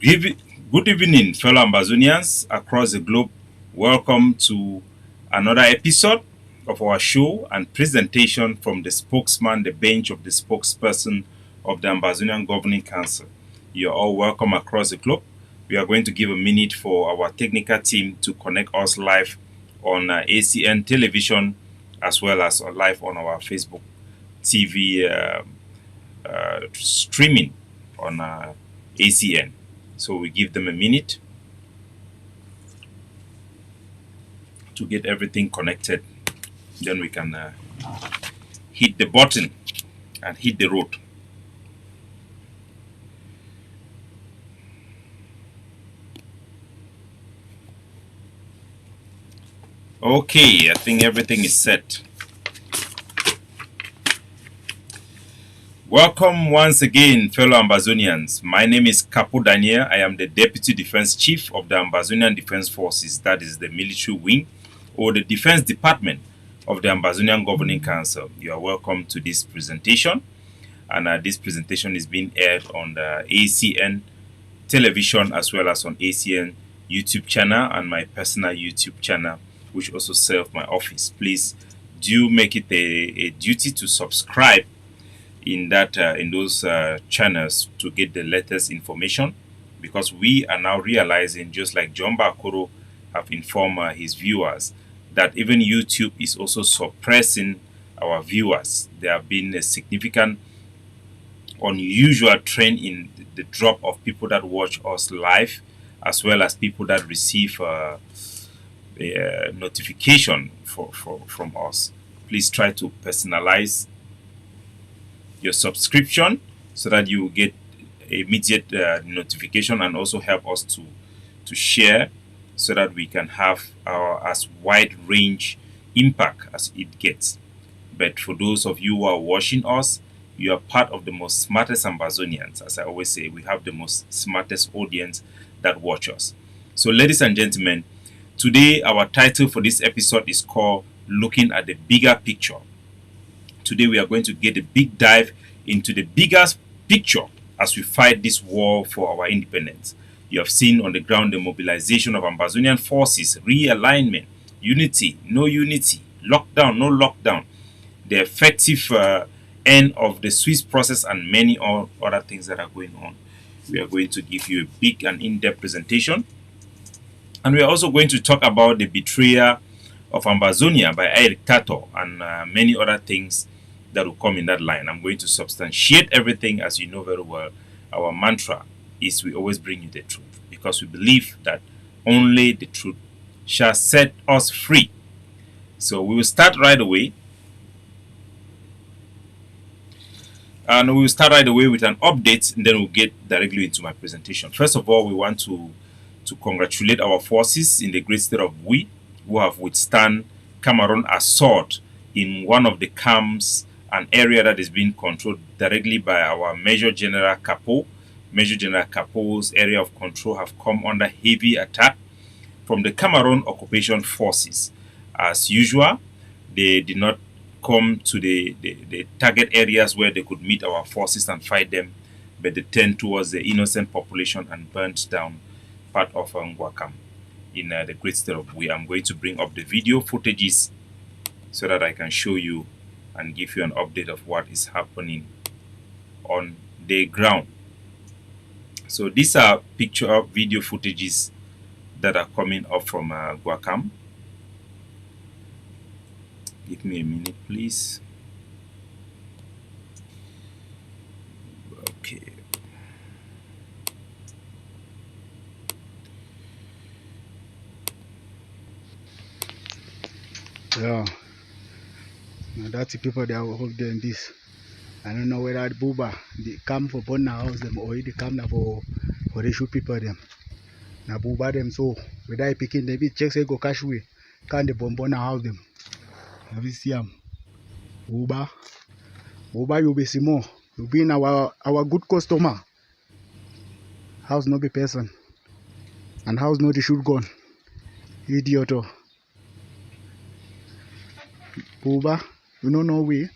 Good evening, fellow Ambazonians across the globe. Welcome to another episode of our show and presentation from the spokesman, the bench of the spokesperson of the Ambazonian Governing Council. You're all welcome across the globe. We are going to give a minute for our technical team to connect us live on ACN television as well as live on our Facebook TV streaming on ACN. So we give them a minute to get everything connected. Then we can hit the button and hit the road. Okay, I think everything is set. Welcome once again, fellow Ambazonians. My name is Capo Daniel. I am the Deputy Defense Chief of the Ambazonian Defense Forces, that is the military wing, or the Defense Department of the Ambazonian Governing Council. You are welcome to this presentation. And this presentation is being aired on the ACN television as well as on ACN YouTube channel and my personal YouTube channel, which also serves my office. Please do make it a duty to subscribe in those channels to get the latest information, because we are now realizing, just like John Bakoro have informed his viewers, that even YouTube is also suppressing our viewers. There have been a significant unusual trend in the drop of people that watch us live, as well as people that receive a notification from us. Please try to personalize your subscription so that you get immediate notification, and also help us to share so that we can have our as wide range impact as it gets. But for those of you who are watching us, you are part of the most smartest Ambazonians. As I always say, we have the most smartest audience that watch us. So ladies and gentlemen, today our title for this episode is called Looking at the Bigger Picture. Today we are going to get a big dive into the biggest picture as we fight this war for our independence. You have seen on the ground the mobilization of Ambazonian forces, realignment, unity, no unity, lockdown, no lockdown, the effective end of the Swiss process, and many other things that are going on. We are going to give you a big and in-depth presentation. And we are also going to talk about the betrayal of Ambazonia by Eric Tato and many other things that will come in that line. I'm going to substantiate everything. As you know very well, our mantra is we always bring you the truth, because we believe that only the truth shall set us free. So we will start right away. And we will start right away with an update, and then we'll get directly into my presentation. First of all, we want to congratulate our forces in the great state of Bui, who have withstand Cameroon assault in one of the camps, an area that is being controlled directly by our Major General Capo. Major General Capo's area of control have come under heavy attack from the Cameroon occupation forces. As usual, they did not come to the target areas where they could meet our forces and fight them, but they turned towards the innocent population and burnt down part of Ngwakam in the great state of Bui. I'm going to bring up the video footages so that I can show you and give you an update of what is happening on the ground. So these are video footages that are coming up from Ngwakam. Give me a minute, please. Okay. Yeah, now that's the people that will hold them this. I don't know whether Buba they come for Bona house them, or they come now for the shoe people them. Now Buba them, so without picking the bit checks they go cash away. Can't the Bona house them? Have you see them? Buba you be see more. You be in our good customer. House no be person, and house no the shoot gun. Idiot. Buba, you know no way.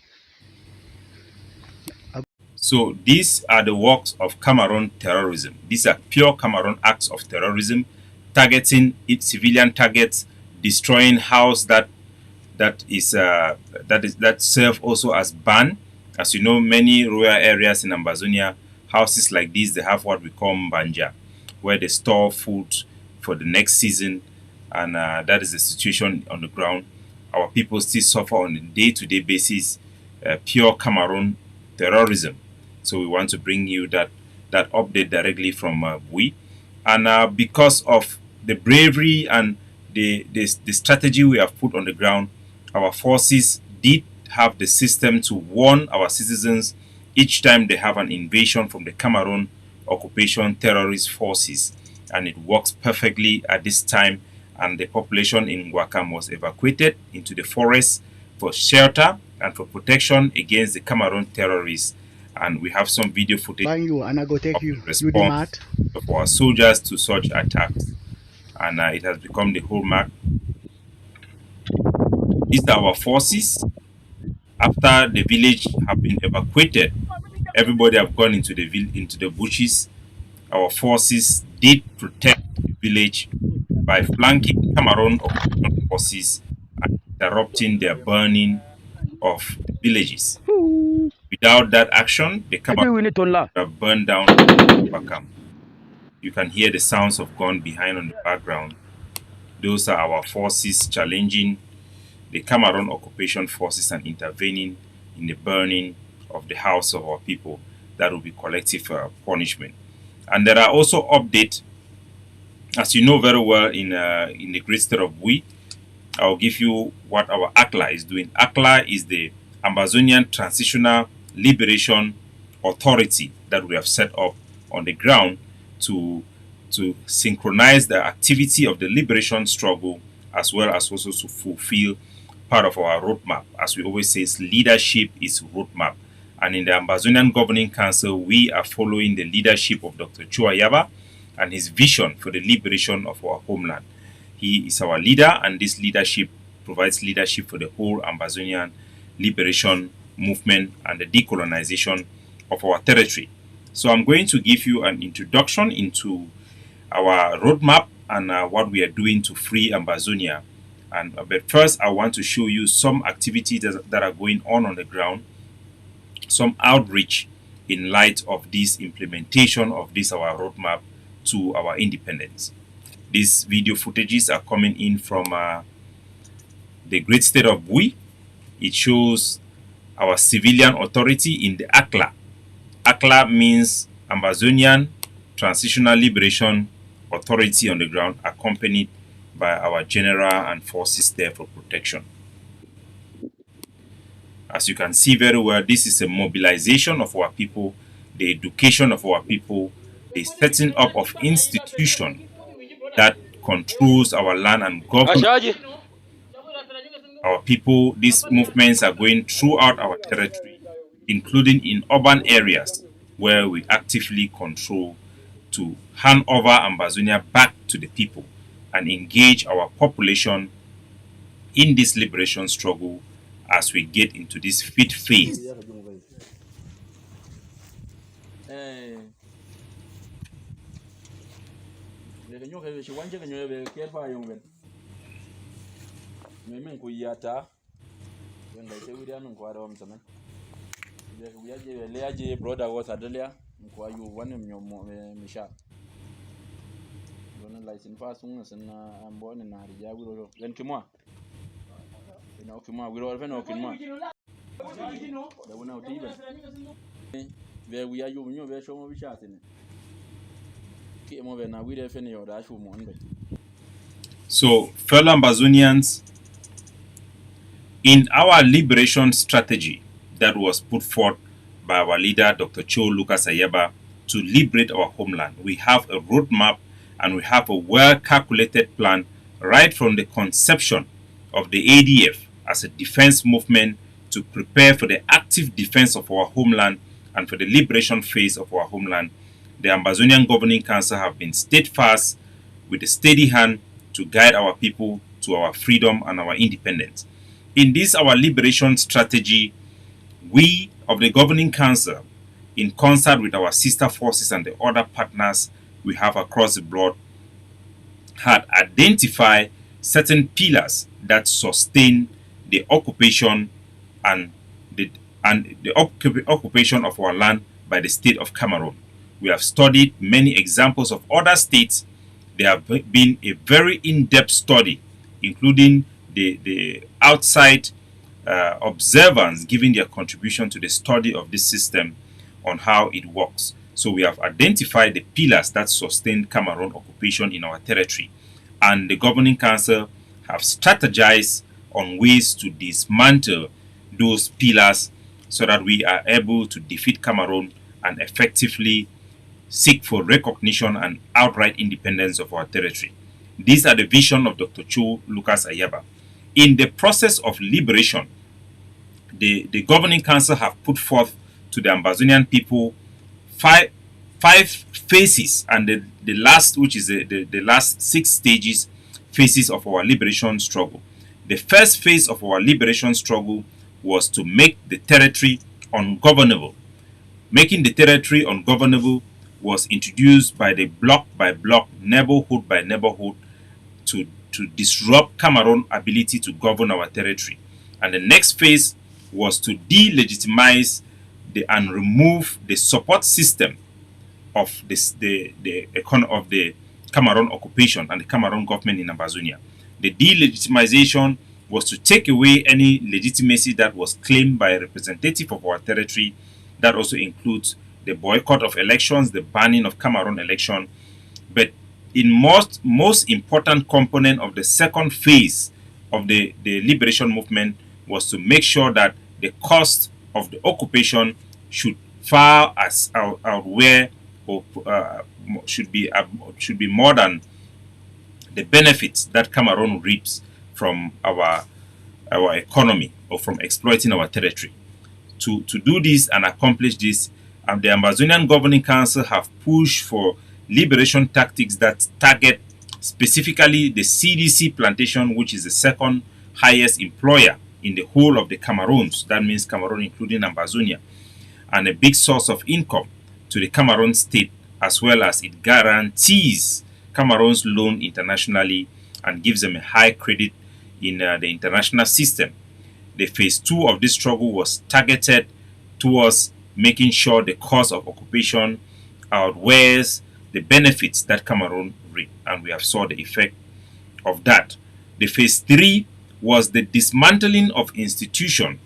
So these are the works of Cameroon terrorism. These are pure Cameroon acts of terrorism, targeting civilian targets, destroying houses that serve also as ban. As you know, many rural areas in Ambazonia, houses like these, they have what we call mbanja, where they store food for the next season, and that is the situation on the ground. Our people still suffer on a day-to-day basis, pure Cameroon terrorism. So we want to bring you that update directly from Bui, and because of the bravery and the strategy we have put on the ground, our forces did have the system to warn our citizens each time they have an invasion from the Cameroon occupation terrorist forces, and it works perfectly at this time. And the population in Wakam was evacuated into the forest for shelter and for protection against the Cameroon terrorists. And we have some video footage you and I go take of you. the You the response of our soldiers to such attacks, and it has become the hallmark. These are our forces. After the village have been evacuated, everybody have gone into the bushes. Our forces did protect the village by flanking Cameroon occupation forces and interrupting their burning of the villages. Without that action, the Cameroon would have burned down Bakam. You can hear the sounds of gun behind on the background. Those are our forces challenging the Cameroon occupation forces and intervening in the burning of the house of our people. That will be collective punishment. And there are also updates, as you know very well, in the great state of Bui. I'll give you what our ACLA is doing. ACLA is the Ambazonian Transitional Liberation Authority that we have set up on the ground to synchronize the activity of the liberation struggle, as well as also to fulfill part of our roadmap. As we always say, leadership is roadmap. And in the Ambazonian Governing Council, we are following the leadership of Dr. Chua Yaba and his vision for the liberation of our homeland. He is our leader, and this leadership provides leadership for the whole Ambazonian liberation movement and the decolonization of our territory. So I'm going to give you an introduction into our roadmap and what we are doing to free Ambazonia. But first, I want to show you some activities that are going on the ground, some outreach in light of this implementation of this our roadmap to our independence. These video footages are coming in from the great state of Bui. It shows our civilian authority in the ACLA. ACLA means Ambazonian Transitional Liberation Authority on the ground, accompanied by our general and forces there for protection. As you can see very well, this is a mobilization of our people, the education of our people, the setting up of institution that controls our land and governs our people. These movements are going throughout our territory, including in urban areas where we actively control, to hand over Ambazonia back to the people and engage our population in this liberation struggle as we get into this fit phase. So, fellow Ambazonians, in our liberation strategy that was put forth by our leader, Dr. Cho Lucas Ayeba, to liberate our homeland, we have a roadmap and we have a well-calculated plan right from the conception of the ADF as a defense movement to prepare for the active defense of our homeland and for the liberation phase of our homeland. The Ambazonian Governing Council have been steadfast with a steady hand to guide our people to our freedom and our independence. In this our liberation strategy, we of the Governing Council in concert with our sister forces and the other partners we have across the board, had identified certain pillars that sustain the occupation and the occupation of our land by the state of Cameroon. We have studied many examples of other states. There have been a very in-depth study, including the outside observers giving their contribution to the study of this system on how it works. So we have identified the pillars that sustain Cameroon occupation in our territory, and the Governing Council have strategized on ways to dismantle those pillars so that we are able to defeat Cameroon and effectively seek for recognition and outright independence of our territory. These are the vision of Dr. Cho Lucas Ayaba. In the process of liberation, the Governing Council have put forth to the Ambazonian people five phases, and the last, which is the last 6 stages, phases of our liberation struggle. The first phase of our liberation struggle was to make the territory ungovernable. Making the territory ungovernable was introduced by the block by block, neighborhood by neighborhood, to disrupt Cameroon's ability to govern our territory. And the next phase was to delegitimize and remove the support system of the Cameroon occupation and the Cameroon government in Ambazonia. The delegitimization was to take away any legitimacy that was claimed by a representative of our territory. That also includes the boycott of elections, the banning of Cameroon election. But in most important component of the second phase of the liberation movement was to make sure that the cost of the occupation should far as outweigh or should be more than the benefits that Cameroon reaps from our economy or from exploiting our territory. To do this and accomplish this, the Ambazonian Governing Council have pushed for liberation tactics that target specifically the CDC plantation, which is the second highest employer in the whole of the Cameroons. That means Cameroon including Ambazonia, and a big source of income to the Cameroon state, as well as it guarantees Cameroon's loan internationally and gives them a high credit in the international system. The phase 2 of this struggle was targeted towards making sure the cost of occupation outweighs the benefits that Cameroon reap, and we have saw the effect of that. The phase 3 was the dismantling of institution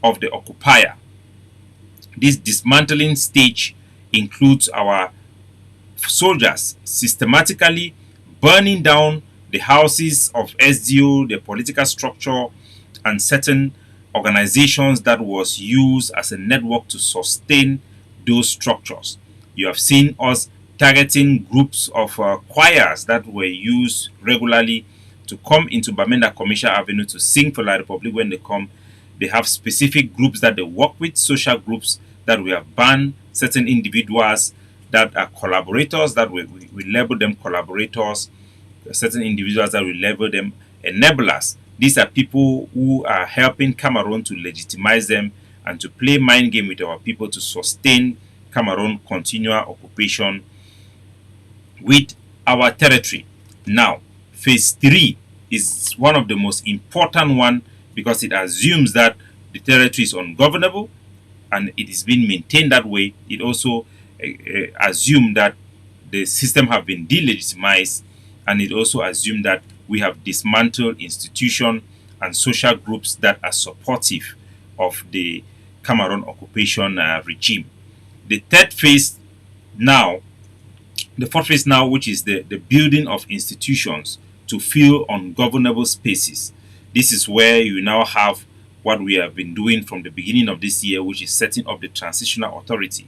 of the occupier. This dismantling stage includes our soldiers systematically burning down the houses of SDO, the political structure, and certain organizations that was used as a network to sustain those structures. You have seen us targeting groups of choirs that were used regularly to come into Bamenda Commercial Avenue to sing for La Republique. When they come, they have specific groups that they work with, social groups that we have banned, certain individuals that are collaborators, that we label them collaborators, certain individuals that we label them enablers. These are people who are helping Cameroon to legitimize them and to play mind game with our people to sustain Cameroon continual occupation with our territory. Now, phase 3 is one of the most important one because it assumes that the territory is ungovernable and it is being maintained that way. It also assumes that the system have been delegitimized, and it also assumes that we have dismantled institutions and social groups that are supportive of the Cameroon occupation regime. The third phase now, the fourth phase now, which is the building of institutions to fill ungovernable spaces. This is where you now have what we have been doing from the beginning of this year, which is setting up the transitional authority.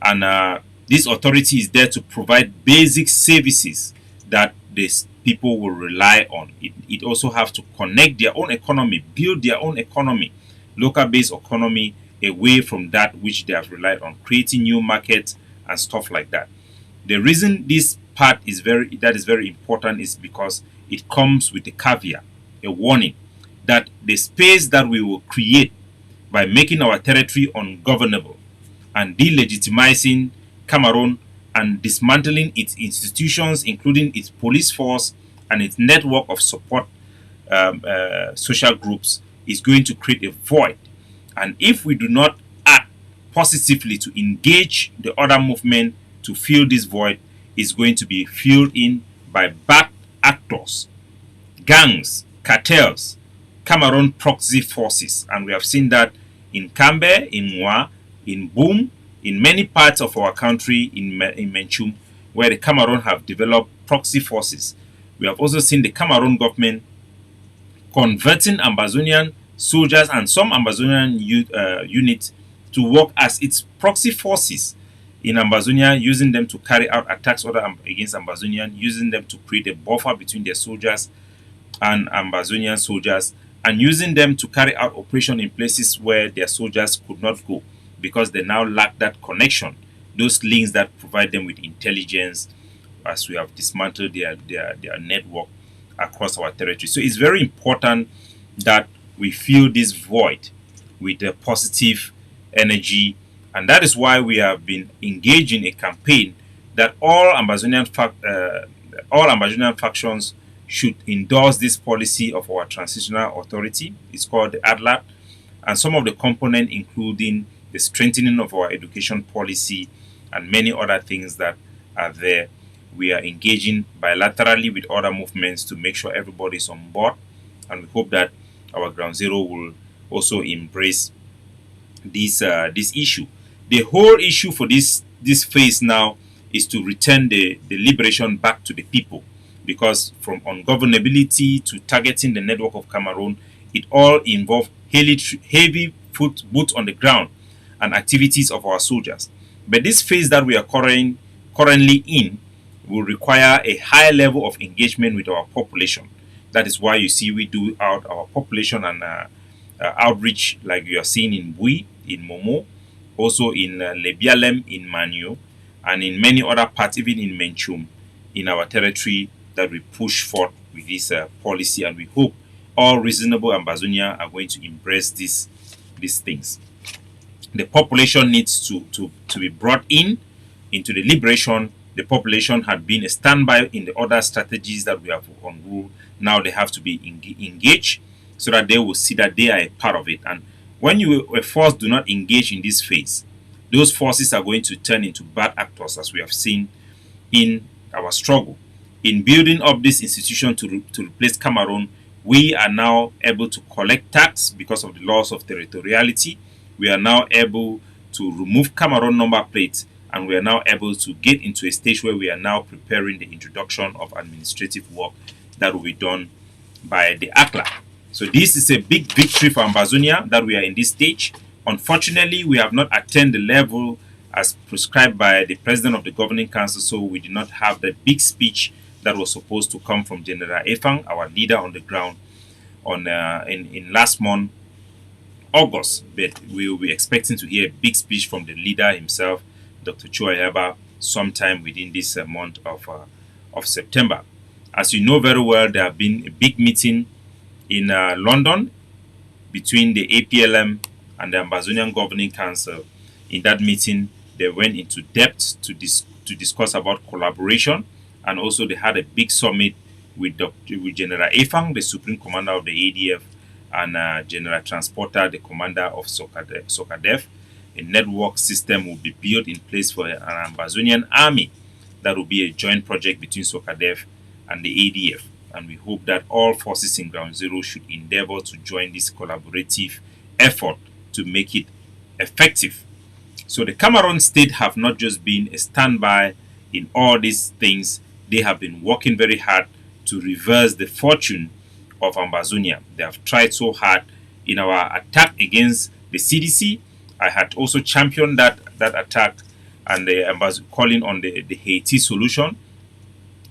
And this authority is there to provide basic services that these people will rely on. It also has to connect their own economy, build their own economy, local-based economy, away from that which they have relied on, creating new markets and stuff like that. The reason this part is very important is because it comes with a caveat, a warning, that the space that we will create by making our territory ungovernable and delegitimizing Cameroon and dismantling its institutions, including its police force and its network of support social groups, is going to create a void. And if we do not act positively to engage the other movement to fill this void, it's going to be filled in by bad actors, gangs, cartels, Cameroon proxy forces. And we have seen that in Cambe, in Mwa, in Boom, in many parts of our country, in Menchum, where the Cameroon have developed proxy forces. We have also seen the Cameroon government converting Ambazonian soldiers and some Ambazonian units to work as its proxy forces in Ambazonia, using them to carry out attacks against Ambazonian, using them to create a buffer between their soldiers and Ambazonian soldiers, and using them to carry out operation in places where their soldiers could not go because they now lack that connection, those links that provide them with intelligence, as we have dismantled their network across our territory. So it's very important that we fill this void with a positive energy, and that is why we have been engaging a campaign that all Ambazonian factions should endorse this policy of our transitional authority. It's called the ADLAT, and some of the components including the strengthening of our education policy and many other things that are there. We are engaging bilaterally with other movements to make sure everybody is on board, and we hope that our Ground Zero will also embrace this issue. The whole issue for this phase now is to return the liberation back to the people, because from ungovernability to targeting the network of Cameroon, it all involved heavy boots on the ground and activities of our soldiers. But this phase that we are currently in will require a high level of engagement with our population. That is why you see we do out our population and outreach, like you are seeing in Bui, in Momo, also in Lebialem, in Manio, and in many other parts, even in Menchum, in our territory, that we push forth with this policy, and we hope all reasonable Ambazonia are going to embrace these things. The population needs to be brought into the liberation. The population had been a standby in the other strategies that we have on rule. Now they have to be engaged so that they will see that they are a part of it. And when a force do not engage in this phase, those forces are going to turn into bad actors, as we have seen in our struggle. In building up this institution to replace Cameroon, we are now able to collect tax because of the loss of territoriality. We are now able to remove Cameroon number plates, and we are now able to get into a stage where we are now preparing the introduction of administrative work that will be done by the ACLA. So this is a big victory for Ambazonia that we are in this stage. Unfortunately, we have not attained the level as prescribed by the President of the Governing Council, so we did not have the big speech that was supposed to come from General Efang, our leader on the ground, in last month, August. But we will be expecting to hear a big speech from the leader himself, Dr. Chua Yaba, sometime within this month of September. As you know very well, there have been a big meeting in London between the APLM and the Ambazonian Governing Council. In that meeting, they went into depth to discuss about collaboration, and also they had a big summit with General Efang, the Supreme Commander of the ADF, and General Transporter, the Commander of SOCADEF. A network system will be built in place for an Ambazonian army that will be a joint project between SOCADEF and the ADF. And we hope that all forces in Ground Zero should endeavor to join this collaborative effort to make it effective. So the Cameroon state have not just been a standby in all these things, they have been working very hard to reverse the fortune of Ambazonia. They have tried so hard in our attack against the CDC. I had also championed that attack, and calling on the Haiti solution.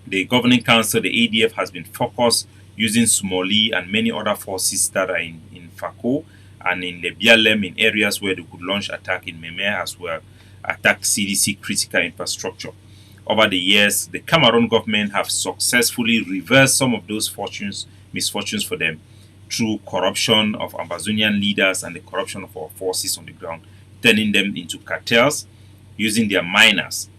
The Governing Council, the ADF, has been focused using Somali and many other forces that are in Fako and in Lebialem, in areas where they could launch attack in Meme as well, attack CDC critical infrastructure. Over the years, the Cameroon government have successfully reversed some of those misfortunes for them through corruption of Ambazonian leaders and the corruption of our forces on the ground. turning them into cartels, using their miners.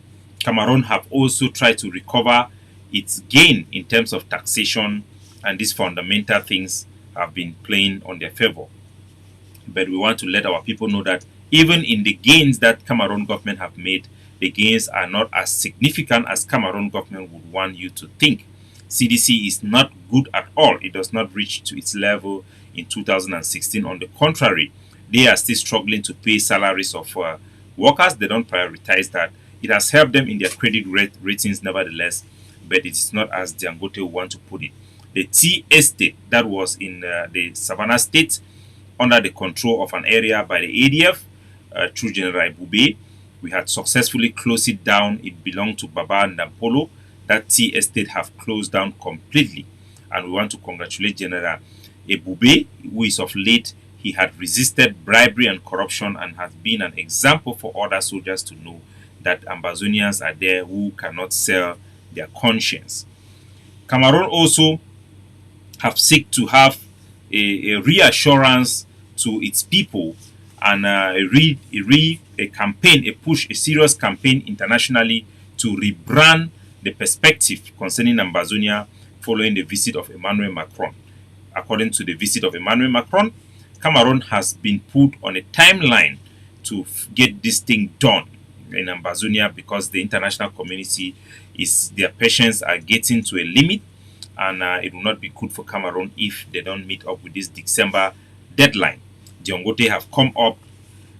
Cameroon have also tried to recover its gain in terms of taxation, and these fundamental things have been playing on their favor. But we want to let our people know that even in the gains that Cameroon government have made, the gains are not as significant as Cameroon government would want you to think. CDC is not good at all. It does not reach to its level in 2016. On the contrary, they are still struggling to pay salaries of workers. They don't prioritize that. It has helped them in their credit ratings nevertheless, but it is not as Dangote want to put it. The tea estate that was in the Savannah State under the control of an area by the ADF through General Bube, we had successfully closed it down. It belonged to Baba Ndampolo. That tea estate have closed down completely, and we want to congratulate General Ebube, who is of late he had resisted bribery and corruption and has been an example for other soldiers to know that Ambazonians are there who cannot sell their conscience. Cameroon also have sought to have a reassurance to its people and a campaign, a serious campaign internationally to rebrand the perspective concerning Ambazonia following the visit of Emmanuel Macron. According to the visit of Emmanuel Macron, Cameroon has been put on a timeline to get this thing done in Ambazonia because the international community their patience are getting to a limit, and it will not be good for Cameroon if they don't meet up with this December deadline. Dangote have come up,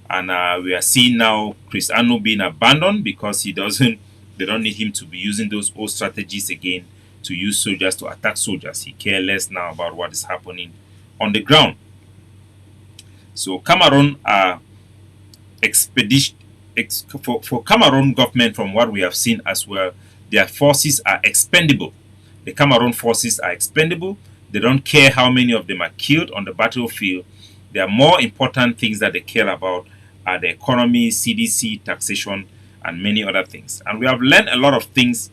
and we are seeing now Chris Ano being abandoned because they don't need him to be using those old strategies again to use soldiers to attack soldiers. He cares less now about what is happening on the ground. So Cameroon are for Cameroon government, from what we have seen as well, their forces are expendable. The Cameroon forces are expendable. They don't care how many of them are killed on the battlefield. There are more important things that they care about are the economy, CDC, taxation, and many other things. And we have learned a lot of things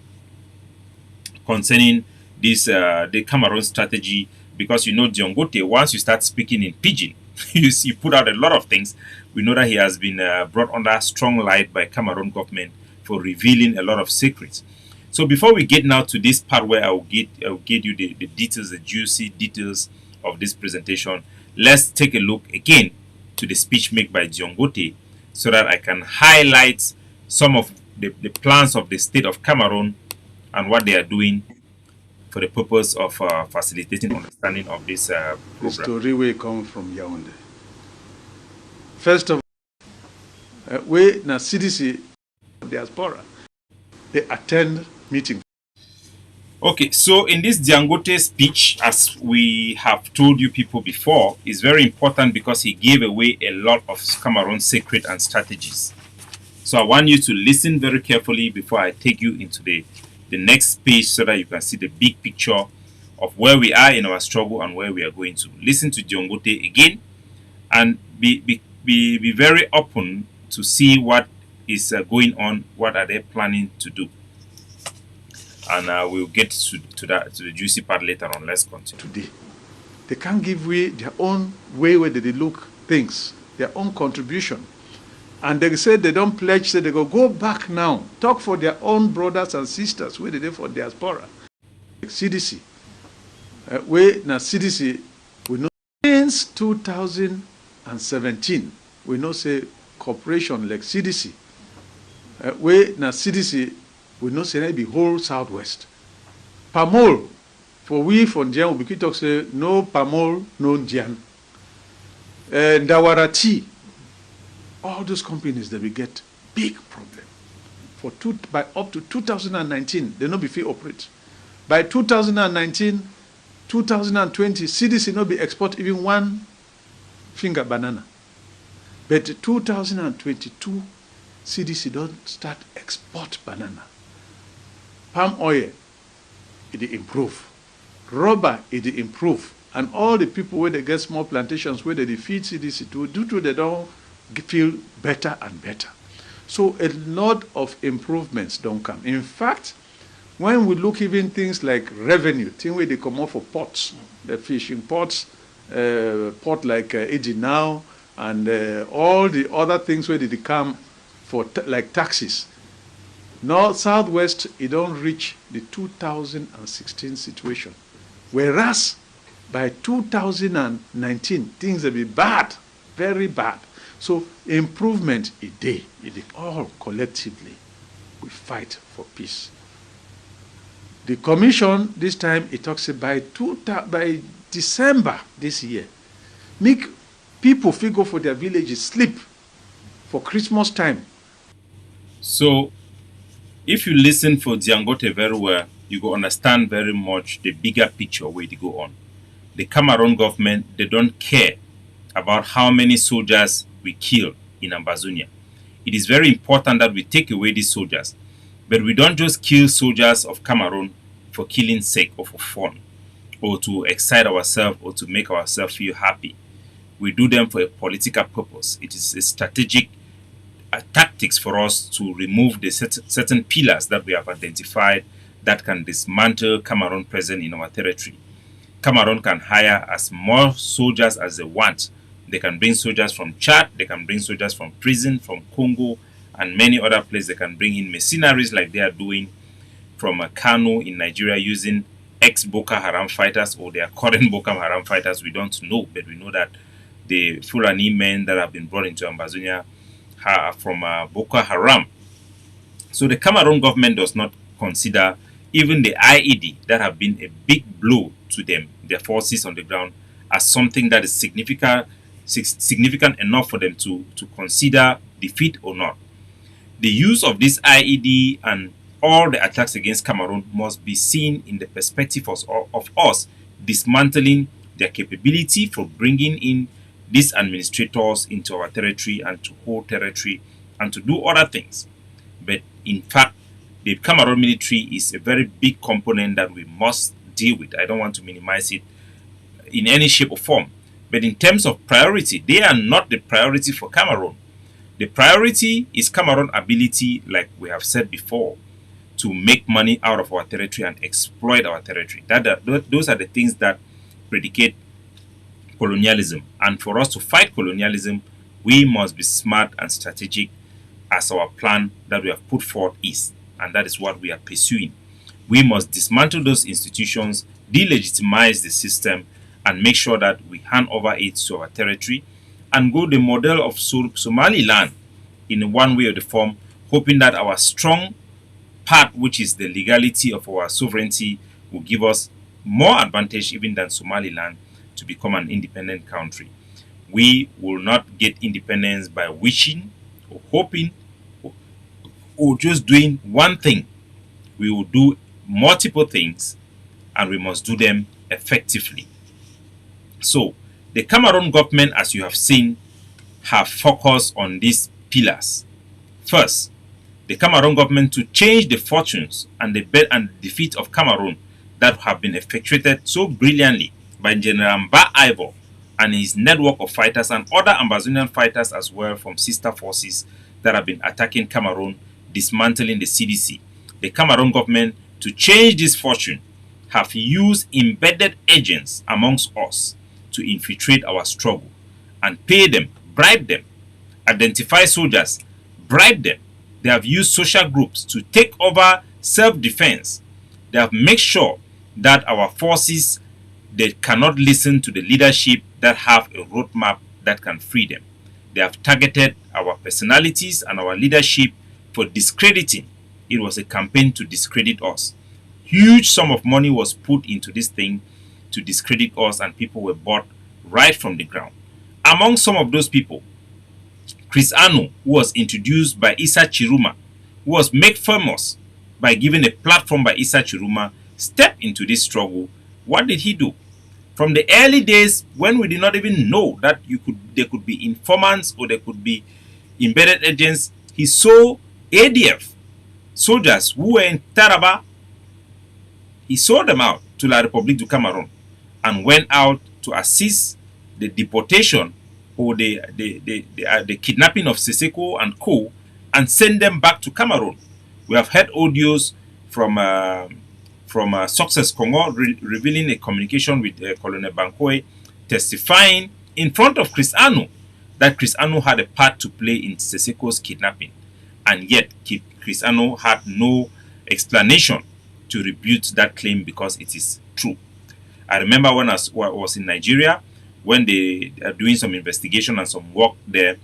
concerning this the Cameroon strategy, because Dangote, once you start speaking in pidgin, you put out a lot of things. We know that he has been brought under strong light by Cameroon government for revealing a lot of secrets. So before we get now to this part where I'll give you the details, the juicy details of this presentation, let's take a look again to the speech made by Dangote so that I can highlight some of the plans of the state of Cameroon and what they are doing for the purpose of facilitating understanding of this program. The story will come from Yaoundé. First of all, we na CDC diaspora, they attend meeting. Okay, so in this Dangote speech, as we have told you people before, is very important because he gave away a lot of Cameroon secret and strategies. So I want you to listen very carefully before I take you into the next page so that you can see the big picture of where we are in our struggle and where we are going to. Listen to Dangote again and be very open to see what is going on, what are they planning to do. And we'll get to the juicy part later on. Let's continue. Today, they can't give way their own way where they look things, their own contribution. And they said they don't pledge, so they go back now, talk for their own brothers and sisters, where they did for diaspora. CDC, CDC, we know since 2017, we know say corporation like CDC, CDC, we know say be whole Southwest. Pamol, for we from Jian, we talk say no Pamol, no Jian. Ndawarati. All those companies that will get big problem. By up to 2019, they not be free operate. By 2019, 2020, CDC not be export even one finger banana. But 2022, CDC don't start export banana. Palm oil, it improve. Rubber, it improve. And all the people where they get small plantations where they feed CDC to, due to they don't feel better and better. So a lot of improvements don't come. In fact, when we look even things like revenue, things where they come off for ports, the fishing ports, port like Ejinao and all the other things where they come for like taxes. North, Southwest, it don't reach the 2016 situation. Whereas by 2019, things will be bad, very bad. So improvement is there. All collectively, we fight for peace. The commission, this time, it talks about by December this year, make people figure for their villages, sleep for Christmas time. So, if you listen for Diangote very well, you go understand very much the bigger picture where they go on. The Cameroon government, they don't care about how many soldiers we kill in Ambazonia. It is very important that we take away these soldiers. But we don't just kill soldiers of Cameroon for killing sake or for fun, or to excite ourselves or to make ourselves feel happy. We do them for a political purpose. It is a strategic tactics for us to remove the certain pillars that we have identified that can dismantle Cameroon presence in our territory. Cameroon can hire as more soldiers as they want. They can bring soldiers from Chad, they can bring soldiers from prison, from Congo, and many other places. They can bring in mercenaries like they are doing from Kano in Nigeria using ex-Boko Haram fighters or their current Boko Haram fighters. We don't know, but we know that the Fulani men that have been brought into Ambazonia are from Boko Haram. So the Cameroon government does not consider even the IED that have been a big blow to them, their forces on the ground, as something that is significant enough for them to consider defeat or not. The use of this IED and all the attacks against Cameroon must be seen in the perspective of us dismantling their capability for bringing in these administrators into our territory and to hold territory and to do other things. But in fact, the Cameroon military is a very big component that we must deal with. I don't want to minimize it in any shape or form. But in terms of priority, they are not the priority for Cameroon. The priority is Cameroon's ability, like we have said before, to make money out of our territory and exploit our territory. Those are the things that predicate colonialism. And for us to fight colonialism, we must be smart and strategic as our plan that we have put forth is. And that is what we are pursuing. We must dismantle those institutions, delegitimize the system, and make sure that we hand over it to our territory and go the model of Somaliland in one way or the form, hoping that our strong part, which is the legality of our sovereignty, will give us more advantage even than Somaliland to become an independent country. We will not get independence by wishing or hoping or just doing one thing. We will do multiple things and we must do them effectively. So, the Cameroon government, as you have seen, have focused on these pillars. First, the Cameroon government to change the fortunes and the defeat of Cameroon that have been effectuated so brilliantly by General Mba Ivor and his network of fighters and other Ambazonian fighters as well from sister forces that have been attacking Cameroon, dismantling the CDC. The Cameroon government, to change this fortune, have used embedded agents amongst us to infiltrate our struggle and pay them, bribe them, identify soldiers, bribe them. They have used social groups to take over self-defense. They have made sure that our forces, they cannot listen to the leadership that have a roadmap that can free them. They have targeted our personalities and our leadership for discrediting. It was a campaign to discredit us. Huge sum of money was put into this thing to discredit us, and people were bought right from the ground. Among some of those people, Chris Anu, who was introduced by Issa Chiruma, who was made famous by giving a platform by Issa Chiruma, stepped into this struggle. What did he do? From the early days when we did not even know that there could be informants or there could be embedded agents, he saw ADF soldiers who were in Taraba. He sold them out to La République du Cameroon and went out to assist the deportation or the kidnapping of Siseko and co. and send them back to Cameroon. We have heard audios from Success Congo revealing a communication with Colonel Bankoe testifying in front of Chris Anu that Chris Ano had a part to play in Seseko's kidnapping, and yet Chris Ano had no explanation to rebut that claim because it is true. I remember when I was in Nigeria, when they are doing some investigation and some work there,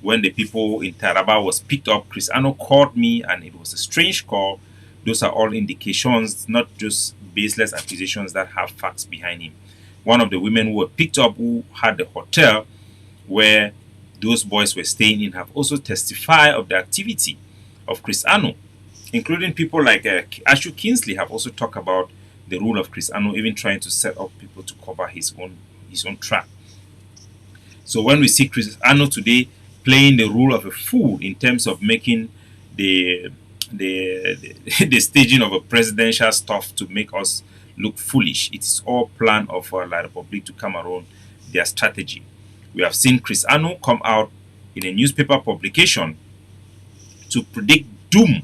when the people in Taraba was picked up, Chris Ano called me, and it was a strange call. Those are all indications, not just baseless accusations that have facts behind him. One of the women who were picked up, who had the hotel where those boys were staying in, have also testified of the activity of Chris Ano, including people like Ashu Kingsley have also talked about the role of Chris Ano, even trying to set up people to cover his own trap. So when we see Chris Ano today playing the role of a fool in terms of making the staging of a presidential stuff to make us look foolish, it is all plan of La Republique to Cameroon, their strategy. We have seen Chris Ano come out in a newspaper publication to predict doom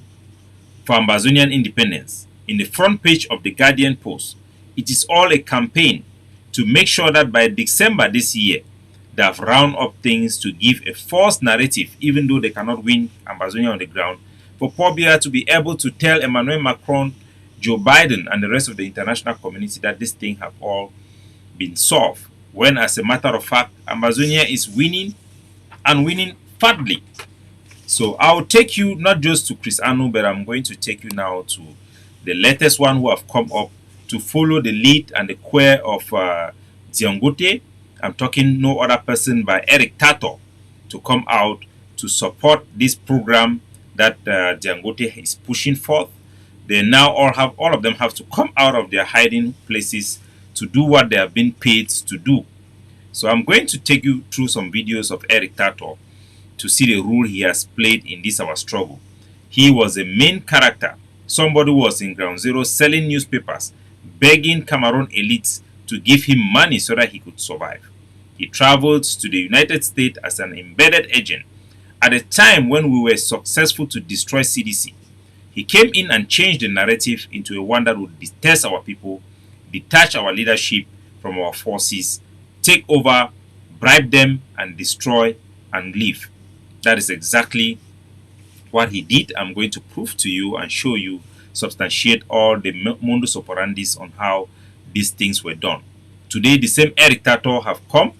for Ambazonian independence. In the front page of the Guardian Post, it is all a campaign to make sure that by December this year, they have round up things to give a false narrative, even though they cannot win Ambazonia on the ground, for Paul Biya to be able to tell Emmanuel Macron, Joe Biden, and the rest of the international community that this thing have all been solved. When, as a matter of fact, Ambazonia is winning, and winning fatly. So I'll take you not just to Chris Ano, but I'm going to take you now to the latest one who have come up to follow the lead and the queer of Diangote. I'm talking no other person but Eric Tato, to come out to support this program that Diangote is pushing forth. They now all of them have to come out of their hiding places to do what they have been paid to do. So I'm going to take you through some videos of Eric Tato to see the role he has played in this our struggle. He was a main character, somebody who was in ground zero selling newspapers, begging Cameroon elites to give him money so that he could survive. He traveled to the United States as an embedded agent at a time when we were successful to destroy CDC. He came in and changed the narrative into a one that would detest our people, detach our leadership from our forces, take over, bribe them, and destroy and leave. That is exactly what he did. I'm going to prove to you and show you, substantiate all the modus operandis on how these things were done. Today, the same Eric Tato have come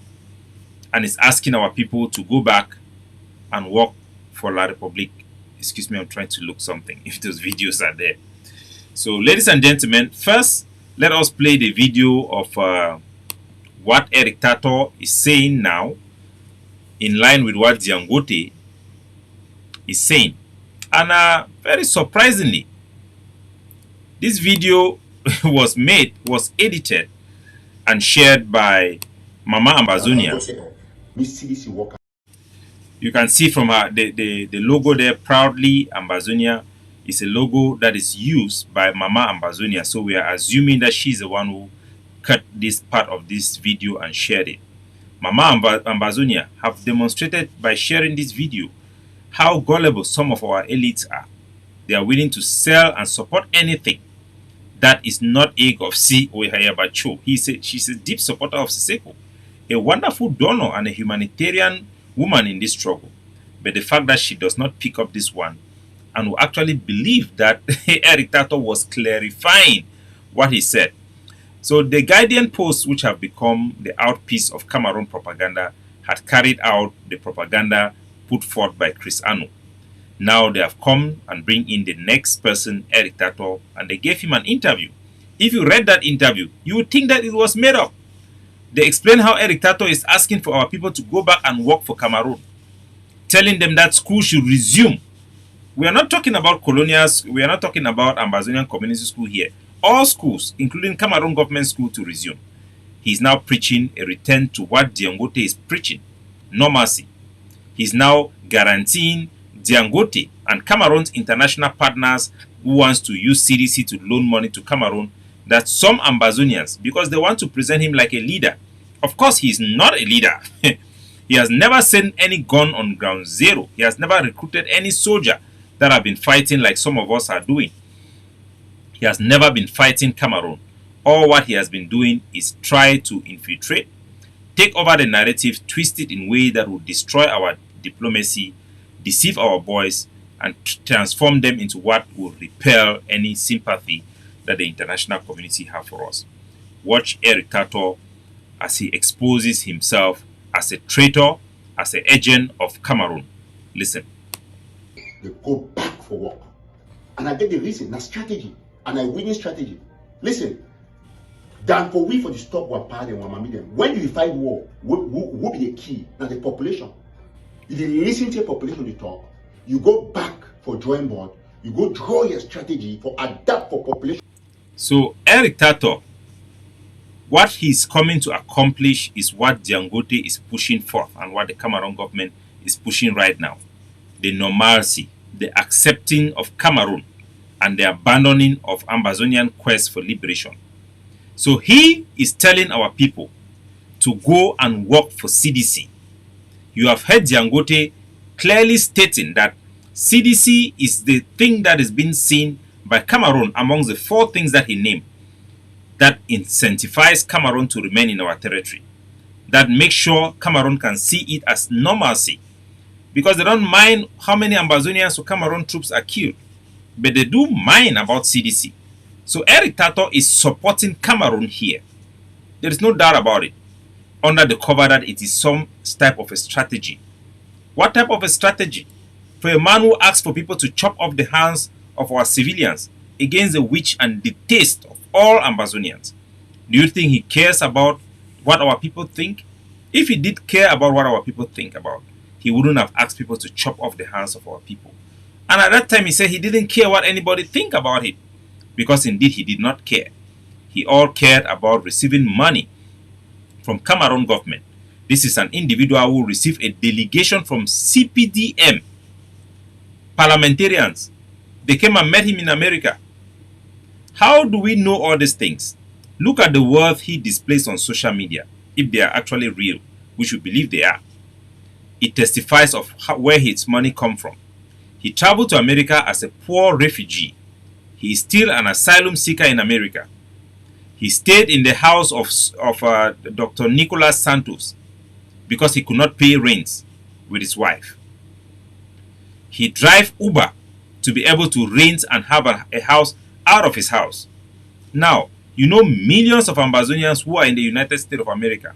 and is asking our people to go back and work for La Republique. Excuse me, I'm trying to look something if those videos are there. So, ladies and gentlemen, first, let us play the video of what Eric Tato is saying now, in line with what Diangote is saying. And very surprisingly, this video was edited and shared by Mama Ambazonia. You can see from her the logo there, proudly Ambazonia, is a logo that is used by Mama Ambazonia. So we are assuming that she's the one who cut this part of this video and shared it. Mama Ambazonia have demonstrated by sharing this video how gullible some of our elites are. They are willing to sell and support anything that is not AGOVC or Hayabacho. She's a deep supporter of Seseko, a wonderful donor and a humanitarian woman in this struggle. But the fact that she does not pick up this one and will actually believe that Eric Tato was clarifying what he said. So the Guardian Post, which have become the outpiece of Cameroon propaganda, had carried out the propaganda put forth by Chris Ano. Now they have come and bring in the next person, Eric Tato, and they gave him an interview. If you read that interview, you would think that it was made up. They explain how Eric Tato is asking for our people to go back and work for Cameroon, telling them that school should resume. We are not talking about colonials, we are not talking about Ambazonian community school here. All schools, including Cameroon government school, to resume. He is now preaching a return to what Diangote is preaching, normalcy. He is now guaranteeing Diangote and Cameroon's international partners who wants to use CDC to loan money to Cameroon that some Ambazonians, because they want to present him like a leader. Of course, he is not a leader. He has never sent any gun on ground zero. He has never recruited any soldier that have been fighting like some of us are doing. He has never been fighting Cameroon. All what he has been doing is try to infiltrate, take over the narrative, twist it in a way that will destroy our diplomacy, deceive our boys, and transform them into what will repel any sympathy that the international community have for us. Watch Eric Tato as he exposes himself as a traitor, as an agent of Cameroon. Listen. They go back for work. And I get the reason, that's strategy. And I winning strategy. Listen, than for we for the stop our part and one them. When you fight war, what be the key? Now the population. If you listen to the population they talk, you go back for drawing board, you go draw your strategy for adapt for population. So Eric Tato, what he's coming to accomplish is what Dangote is pushing forth and what the Cameroon government is pushing right now. The normalcy, the accepting of Cameroon, and the abandoning of Amazonian quest for liberation. So he is telling our people to go and work for CDC. You have heard Dangote clearly stating that CDC is the thing that is being seen by Cameroon amongst the 4 things that he named that incentivize Cameroon to remain in our territory, that make sure Cameroon can see it as normalcy, because they don't mind how many Amazonians or Cameroon troops are killed, but they do mind about CDC. So Eric Tato is supporting Cameroon here. There is no doubt about it, under the cover that it is some type of a strategy. What type of a strategy? For a man who asks for people to chop off the hands of our civilians against the wish and the taste of all Amazonians. Do you think he cares about what our people think? If he did care about what our people think about, he wouldn't have asked people to chop off the hands of our people. And at that time he said he didn't care what anybody think about it, because indeed he did not care. He all cared about receiving money from Cameroon government. This is an individual who received a delegation from CPDM parliamentarians. They came and met him in America. How do we know all these things? Look at the wealth he displays on social media, if they are actually real, which we believe they are. It testifies of where his money come from. He traveled to America as a poor refugee. He is still an asylum seeker in America. He stayed in the house of Dr. Nicolas Santos because he could not pay rent with his wife. He drive Uber to be able to rent and have a house out of his house. Now, you know millions of Amazonians who are in the United States of America.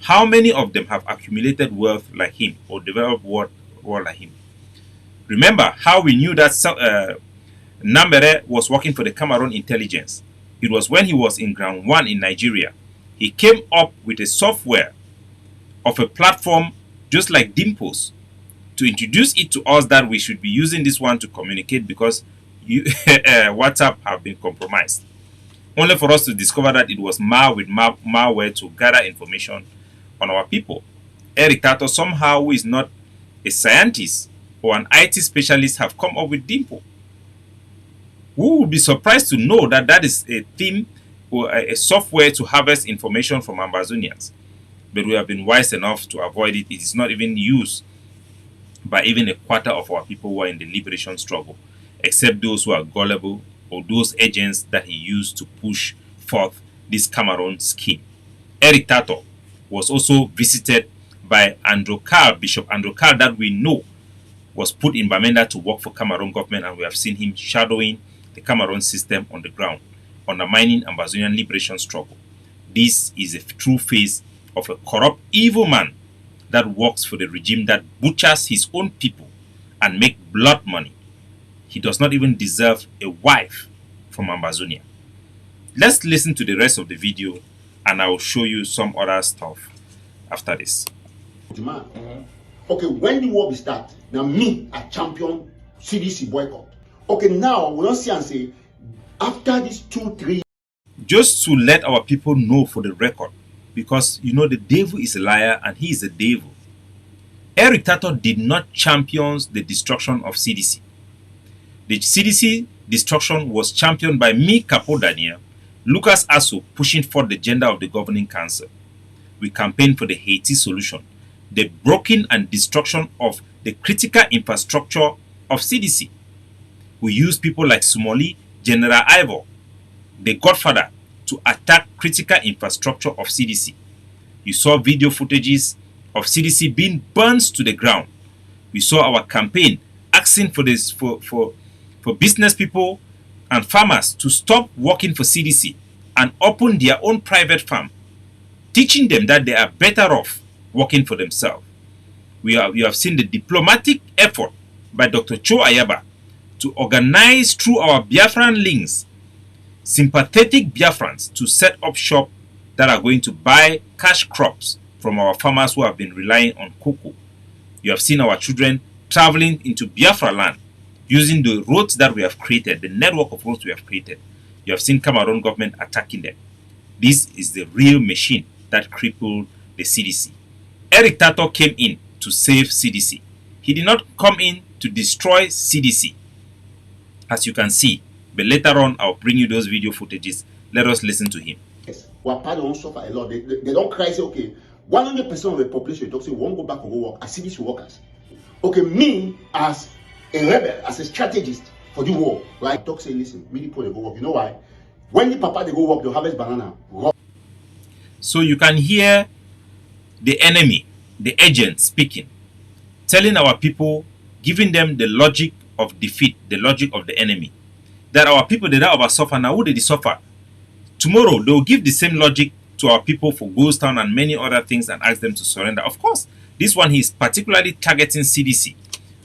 How many of them have accumulated wealth like him or developed wealth like him? Remember how we knew that Nambere was working for the Cameroon intelligence. It was when he was in Ground 1 in Nigeria. He came up with a software of a platform just like Dimples to introduce it to us that we should be using this one to communicate, because WhatsApp have been compromised. Only for us to discover that it was malware to gather information on our people. Eric Tato, somehow, who is not a scientist or an IT specialist, have come up with Dimple. We would be surprised to know that that is a theme or a software to harvest information from Amazonians. But we have been wise enough to avoid it. It is not even used by even a quarter of our people who are in the liberation struggle, except those who are gullible or those agents that he used to push forth this Cameroon scheme. Eric Tato was also visited by Andrew Carl, Bishop Andrew Carl, that we know was put in Bamenda to work for Cameroon government, and we have seen him shadowing the Cameroon system on the ground, undermining Amazonian liberation struggle. This is a true face of a corrupt, evil man that works for the regime that butchers his own people and make blood money. He does not even deserve a wife from Amazonia. Let's listen to the rest of the video, and I will show you some other stuff after this. Okay, when the war will start, now me, I champion CDC boycott. Okay, now we don't see and say, after these 2-3 just to let our people know for the record, because you know the devil is a liar and he is a devil. Eric Tato did not champion the destruction of CDC. The CDC destruction was championed by me, Capo Daniel, Lucas Asso, pushing for the agenda of the governing council. We campaigned for the Haiti solution, the broken and destruction of the critical infrastructure of CDC. We used people like Sumoli, General Ivor, the godfather, to attack critical infrastructure of CDC. You saw video footages of CDC being burned to the ground. We saw our campaign asking for this for business people and farmers to stop working for CDC and open their own private farm, teaching them that they are better off working for themselves. You have seen the diplomatic effort by Dr. Cho Ayaba to organize through our Biafran links sympathetic Biafrans to set up shop that are going to buy cash crops from our farmers who have been relying on cocoa. You have seen our children traveling into Biafra land using the roads that we have created, the network of roads we have created. You have seen Cameroon government attacking them. This is the real machine that crippled the CDC. Eric Tato came in to save CDC. He did not come in to destroy CDC, as you can see. But later on, I'll bring you those video footages. Let us listen to him. Yes. Our part don't suffer a lot. They don't cry, say, okay, 100% of the population talk, say, we won't go back and go work as CDC workers. Okay, me as a rebel, as a strategist for the war, right? Talk, say, listen, me people, they go work. You know why? When the papa, they go work, they'll harvest banana. So you can hear the enemy, the agent speaking, telling our people, giving them the logic of defeat, the logic of the enemy. That our people, they don't suffer now. Who did they suffer? Tomorrow, they will give the same logic to our people for Ghost Town and many other things and ask them to surrender. Of course, this one he is particularly targeting CDC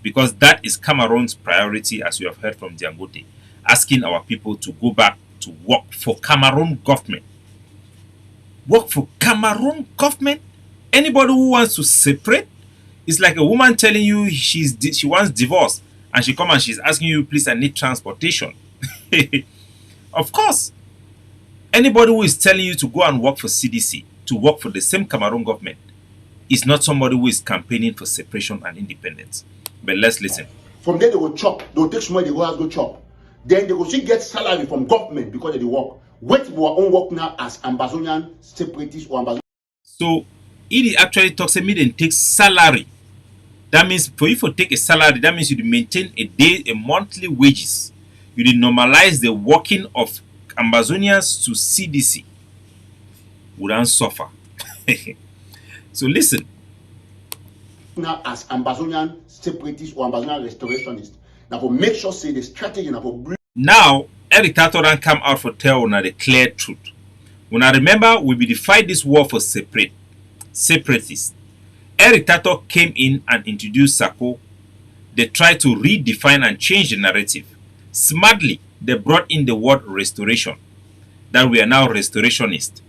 because that is Cameroon's priority, as you have heard from Diangote, asking our people to go back to work for Cameroon government. Work for Cameroon government? Anybody who wants to separate is like a woman telling you she wants divorce and she comes and she's asking you, please, I need transportation. Of course, anybody who is telling you to go and work for CDC, to work for the same Cameroon government, is not somebody who is campaigning for separation and independence. But let's listen. From there, they will chop. They will take some money, they go out, go chop. Then they will still get salary from government because they work. Wait for our own work now as Ambazonian separatists or Ambazonian. So, it actually talks about me and takes salary. That means for you to take a salary, that means you maintain a monthly wages. You did normalize the working of Ambazonians to CDC. Wouldn't suffer. So listen. Now as Ambazonian separatists or Ambazonian restorationists. Now for make sure say the strategy now for now Eric Tato dan come out for tell una the clear truth. When I remember we be fight this war for separatists. Eric Tato came in and introduced Sako. They tried to redefine and change the narrative. Smartly, they brought in the word restoration, that we are now restorationists.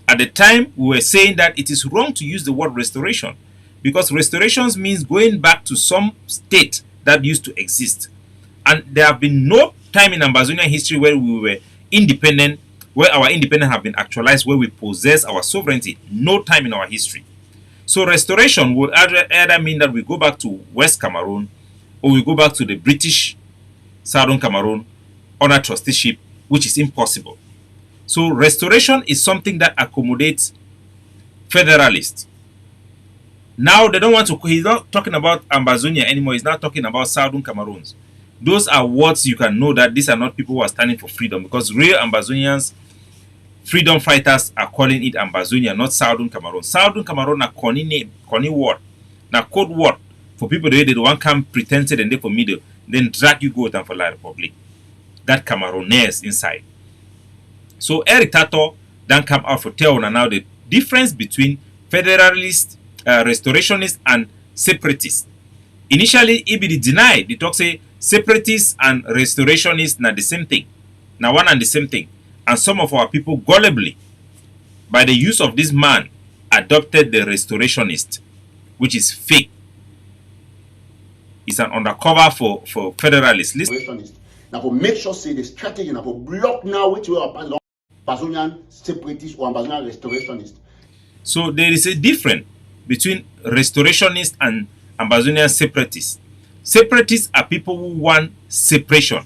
At the time, we were saying that it is wrong to use the word restoration because restorations means going back to some state that used to exist. And there have been no time in Ambazonian history where we were independent, where our independence have been actualized, where we possess our sovereignty. No time in our history. So restoration would either mean that we go back to West Cameroon or we go back to the British Southern Cameroon under trusteeship, which is impossible. So restoration is something that accommodates federalists. Now they don't want to, he's not talking about Ambazonia anymore, he's not talking about Southern Cameroons. Those are words you can know that these are not people who are standing for freedom because real Ambazonians, freedom fighters are calling it Ambazonia, not Southern Cameroon. Southern Cameroon are Connie word. Now code word for people that they don't come pretended and they for middle, then drag you go down for La Republic. That Cameroonese inside. So Eric Tato then come out for tell now the difference between federalists, restorationists and separatists. Initially, he be denied. They talk say separatists and restorationists not the same thing. Now one and the same thing. And some of our people gullibly, by the use of this man, adopted the restorationist, which is fake. It's an undercover for federalists. Listen. Now for make sure say the strategy now for block now which we are Ambazonian separatists or Ambazonian restorationists. So there is a difference between restorationists and Ambazonian separatists. Separatists are people who want separation.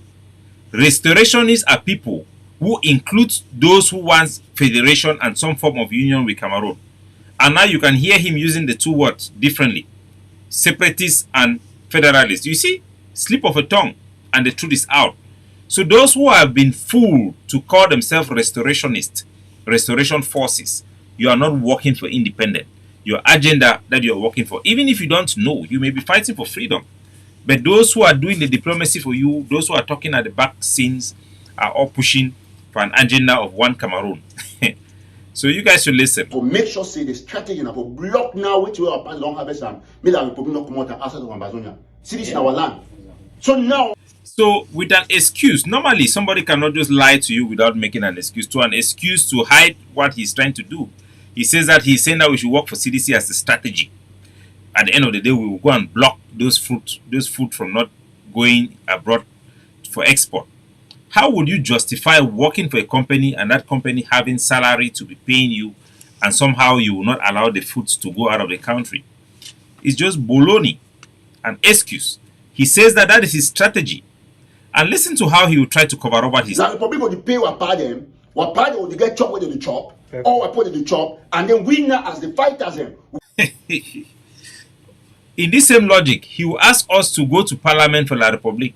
Restorationists are people who include those who want federation and some form of union with Cameroon. And now you can hear him using the two words differently. Separatists and federalists. You see, slip of a tongue and the truth is out. So those who have been fooled to call themselves restorationists, restoration forces, you are not working for independent. Your agenda that you are working for, even if you don't know, you may be fighting for freedom. But those who are doing the diplomacy for you, those who are talking at the back scenes, are all pushing for an agenda of one Cameroon. So you guys should listen. For make sure say the strategy now for block now which we are part long harvest and me that we probably not come out and outside of Amazonia. See this in our land. So now. So with an excuse, normally somebody cannot just lie to you without making an excuse. To an excuse to hide what he's trying to do. He says that he's saying that we should work for CDC as a strategy. At the end of the day, we will go and block those food from not going abroad for export. How would you justify working for a company and that company having salary to be paying you, and somehow you will not allow the foods to go out of the country? It's just baloney, an excuse. He says that that is his strategy. And listen to how he will try to cover over his... Now the public will pay what part them will get chop where they chop, or what put the chop, and then we now as the fighters them. In this same logic, he will ask us to go to Parliament for La Republique,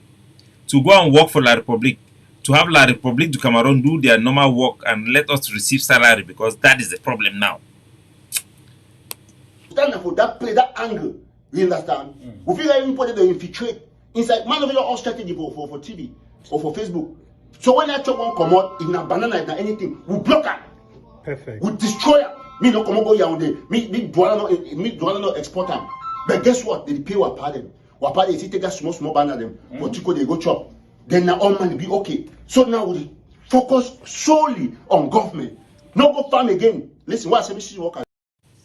to go and work for La Republique, to have La Republique du Cameroon do their normal work and let us receive salary, because that is the problem now. Stand for that play, that angle, you understand? We feel like everybody they infiltrate inside man of all strategy for TV or for Facebook. So when that chop won't come out, if not banana, if not anything, we block it. Perfect. We destroy it. Me no come on go Yaoundé. Me Douala no export them. But guess what? They pay what part them. What part they take that small banana them for Chico they go chop. Then now all money be okay. So now we focus solely on government. No go farm again. Listen, what I say, worker.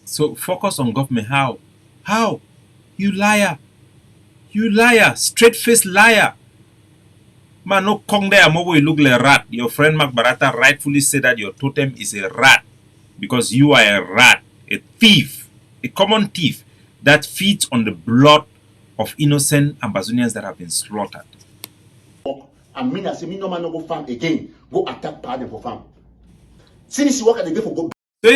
So focus on government. How? How? You liar. You liar. Straight-faced liar. Man, no kong there, you look like a rat. Your friend Mark Barata rightfully said that your totem is a rat. Because you are a rat. A thief. A common thief that feeds on the blood of innocent Ambazonians that have been slaughtered. And me, I say, me no man no go farm again. Go attack pardon for farm. See this work they go for go. So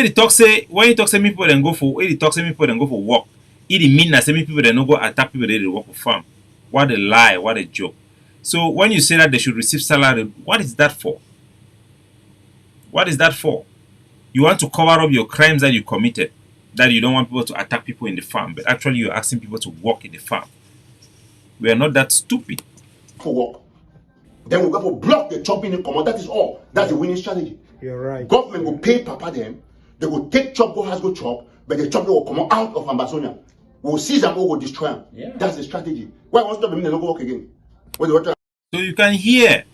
when you talk say me people then go for work. It mean that say me people then no go attack people they work for farm. What a lie, what a joke. So when you say that they should receive salary, what is that for? What is that for? You want to cover up your crimes that you committed, that you don't want people to attack people in the farm, but actually you're asking people to work in the farm. We are not that stupid. For work. Then we go for block the chopping and come out. That is all. That's the winning strategy. You're right. Government will pay Papa them. They will take chop, go has go chop, but the chop will come out of Amazonia. We'll seize them or we'll destroy them. Yeah. That's the strategy. Why wants to be no go work again? So you can hear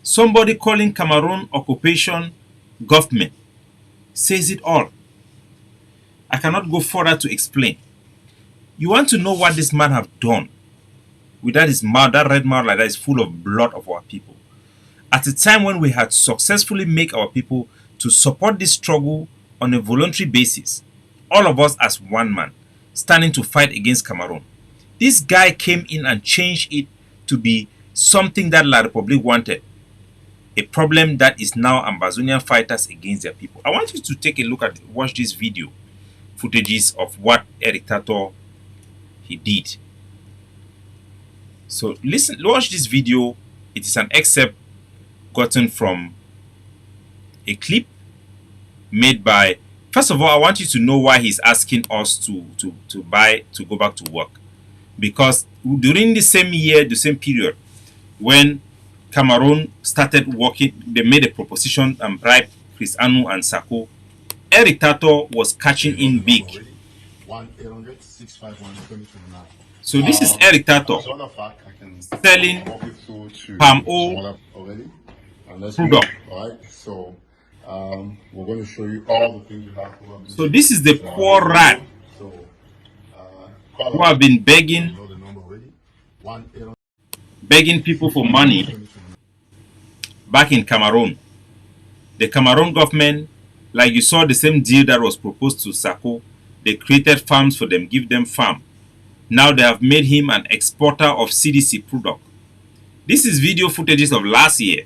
somebody calling Cameroon occupation government says it all. I cannot go further to explain. You want to know what this man have done with that his mouth, that red mouth like that is full of blood of our people. At a time when we had successfully made our people to support this struggle on a voluntary basis, all of us as one man, standing to fight against Cameroon. This guy came in and changed it to be something that La Republique wanted. A problem that is now Ambazonian fighters against their people. I want you to take a look at, watch this video, footages of what Eric Tato he did. So listen, watch this video. It is an excerpt gotten from a clip made by, first of all, I want you to know why he's asking us to go back to work. Because during the same year, the same period, when Cameroon started working, they made a proposition and bribed Chris Anu and Sako. Eric Tato was catching in big. 1-800-651-2029. So this is Eric Tato selling palm oil product. Alright, so we're going to show you all the things you have to do. So this is the poor rat who have been begging people for money back in Cameroon. The Cameroon government, like you saw the same deal that was proposed to Sako, they created farms for them, give them farm. Now they have made him an exporter of CDC product. This is video footages of last year.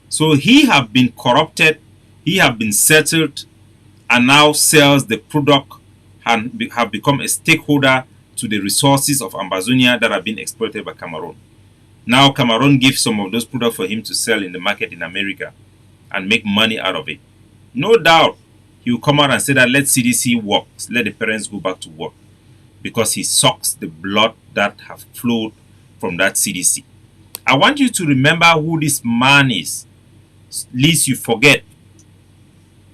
So he have been corrupted, he have been settled, and now sells the product and have become a stakeholder to the resources of Ambazonia that are being exploited by Cameroon. Now Cameroon gives some of those products for him to sell in the market in America and make money out of it. No doubt he will come out and say that let CDC work, let the parents go back to work, because he sucks the blood that have flowed from that CDC. I want you to remember who this man is, lest you forget.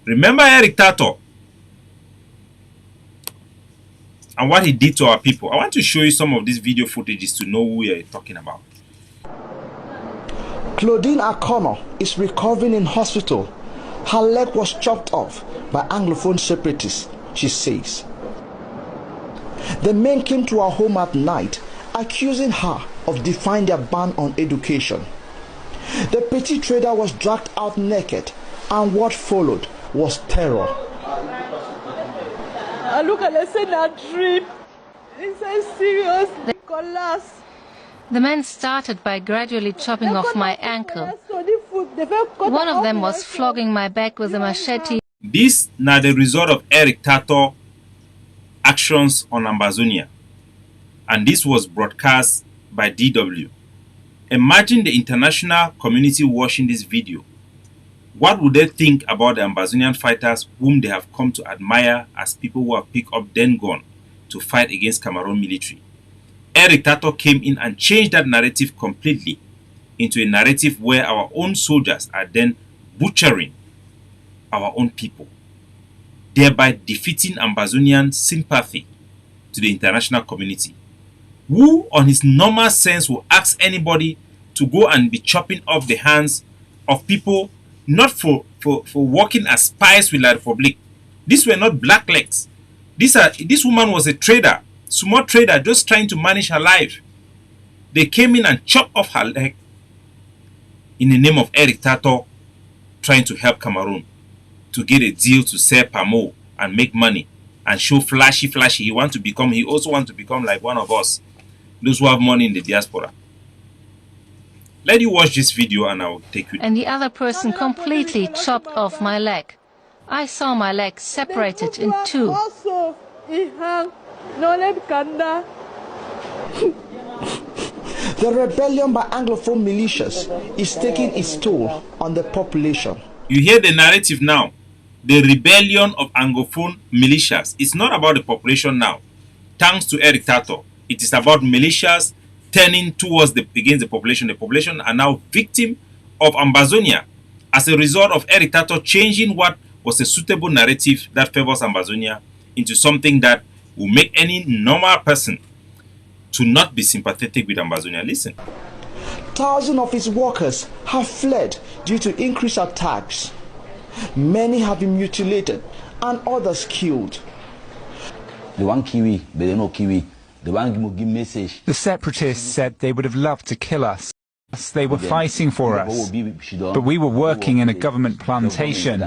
Remember Eric Tato and what he did to our people. I want to show you some of these video footages to know who we are talking about. Claudine Akono is recovering in hospital. Her leg was chopped off by Anglophone separatists, she says. The men came to her home at night, accusing her of defying their ban on education. The petty trader was dragged out naked, and what followed was terror. I look at the scene drip. It's a serious collapse. The men started by gradually chopping off my ankle. One of them was flogging my back with a machete. This now the result of Eric Tato actions on Ambazonia, and this was broadcast by DW. Imagine the international community watching this video. What would they think about the Ambazonian fighters whom they have come to admire as people who have picked up then gun to fight against Cameroon military? Eric Tato came in and changed that narrative completely into a narrative where our own soldiers are then butchering our own people, thereby defeating Ambazonian sympathy to the international community. Who on his normal sense will ask anybody to go and be chopping off the hands of people not for working as spies with La Republic? These were not blacklegs. This woman was a trader, small trader, just trying to manage her life. They came in and chopped off her leg in the name of Eric Tato trying to help Cameroon to get a deal to sell Pamo and make money and show flashy. He also wants to become like one of us, those who have money in the diaspora. Let you watch this video and I will take you. And the other person completely chopped off my leg. I saw my leg separated in two. The rebellion by Anglophone militias is taking its toll on the population. You hear the narrative now. The rebellion of Anglophone militias. It's not about the population now. Thanks to Eric Tato, it is about militias turning towards against the population. The population are now victim of Ambazonia as a result of Eric Tato changing what was a suitable narrative that favors Ambazonia into something that will make any normal person to not be sympathetic with Ambazonia. Listen. Thousands of its workers have fled due to increased attacks. Many have been mutilated and others killed. They want Kiwi, but they know Kiwi. They want to give message. The separatists said they would have loved to kill us. They were fighting for us, but we were working in a government plantation,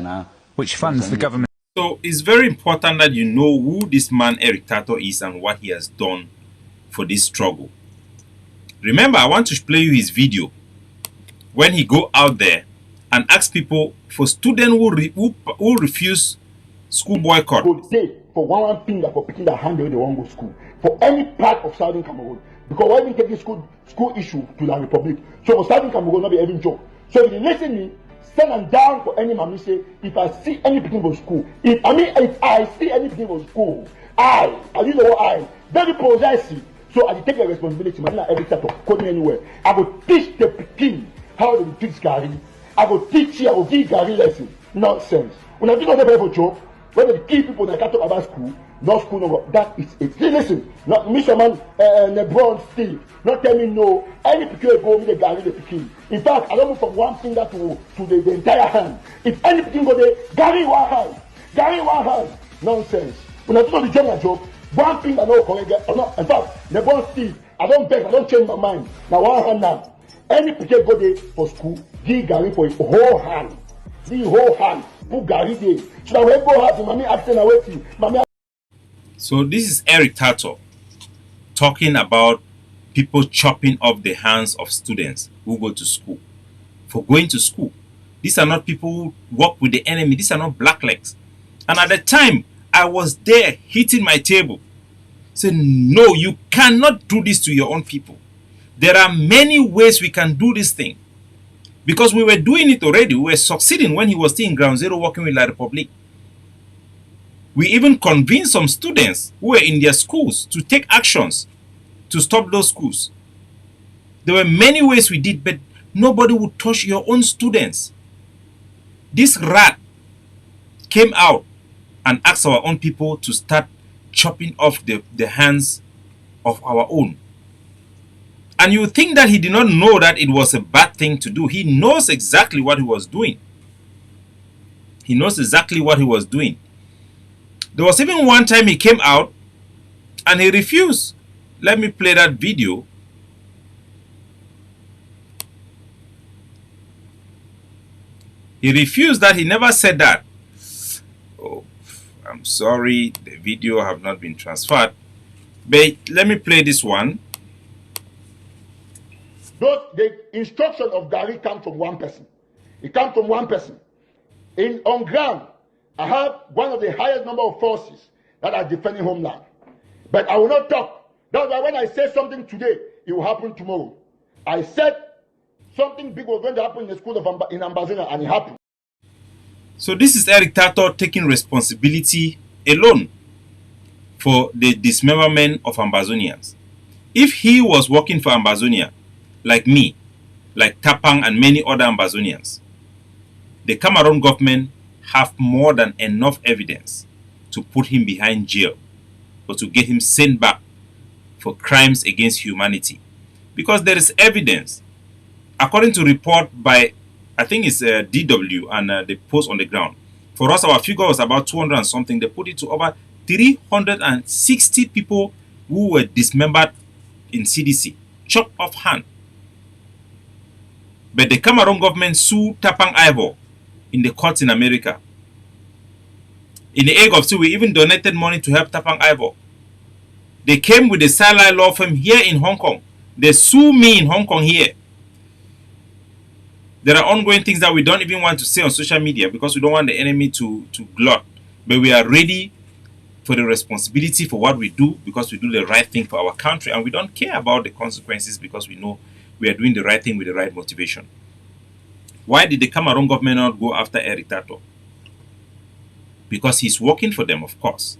which funds the government. So it's very important that you know who this man Eric Tato is and what he has done for this struggle. Remember, I want to play you his video when he go out there and ask people for students who refuse school boycott. For one finger for picking the hand they won't go to school for any part of Southern Cameroon, because when we take this school issue to the Republic, so for Southern Cameroon not be having job. So if you listen me, stand and down for any mommy say if I see any people for school, if I see any people for school, I use the word I very possessive. So I take the responsibility. Man, every step of coding anywhere. I will teach the Peking how to teach Gary. I will teach you. I will give Gary lesson. Nonsense. When I think of the for job, when they kill people that can't talk about school, no school, no. That is it. See, listen. Not Mr. Man, LeBron Steve. Not tell me no. Any Peking go with the Gary the Peking. In fact, I don't move from one finger to the entire hand. If any Peking go there, Gary one hand. Gary one hand. Nonsense. When I think of the general job. One thing I know correct, in fact, the boss Steve, I don't beg, I don't change my mind. Now one hand now. Any picture go there for school, give Gary for his whole hand. The whole hand. Put Gary there. So that when go have mommy asking away to mommy. So this is Eric Tato talking about people chopping off the hands of students who go to school for going to school. These are not people who work with the enemy. These are not blacklegs. And at the time, I was there hitting my table saying, no, you cannot do this to your own people. There are many ways we can do this thing. Because we were doing it already. We were succeeding when he was still in Ground Zero working with La Republic. We even convinced some students who were in their schools to take actions to stop those schools. There were many ways we did, but nobody would touch your own students. This rat came out and asked our own people to start chopping off the hands of our own. And you think that he did not know that it was a bad thing to do. He knows exactly what he was doing. He knows exactly what he was doing. There was even one time he came out and he refused. Let me play that video. He refused that. He never said that. Oh, I'm sorry. The video have not been transferred. But let me play this one. The instruction of Gary comes from one person. It comes from one person. On ground, I have one of the highest number of forces that are defending homeland. But I will not talk. That's why when I say something today, it will happen tomorrow. I said something big was going to happen in the school in Ambazonia, and it happened. So this is Eric Tato taking responsibility alone for the dismemberment of Ambazonians. If he was working for Ambazonia, like me, like Tapang and many other Ambazonians, the Cameroon government have more than enough evidence to put him behind jail or to get him sent back for crimes against humanity. Because there is evidence. According to report by, I think it's DW and the post on the ground. For us, our figure was about 200 and something. They put it to over 360 people who were dismembered in CDC, chopped off hand. But the Cameroon government sued Tapang Ivor in the courts in America. In the AGOVC, we even donated money to help Tapang Ivor. They came with the Salai law firm here in Hong Kong. They sue me in Hong Kong here. There are ongoing things that we don't even want to say on social media because we don't want the enemy to glut. But we are ready for the responsibility for what we do because we do the right thing for our country, and we don't care about the consequences because we know we are doing the right thing with the right motivation. Why did the Cameroon government not go after Eric Tato? Because he's working for them, of course.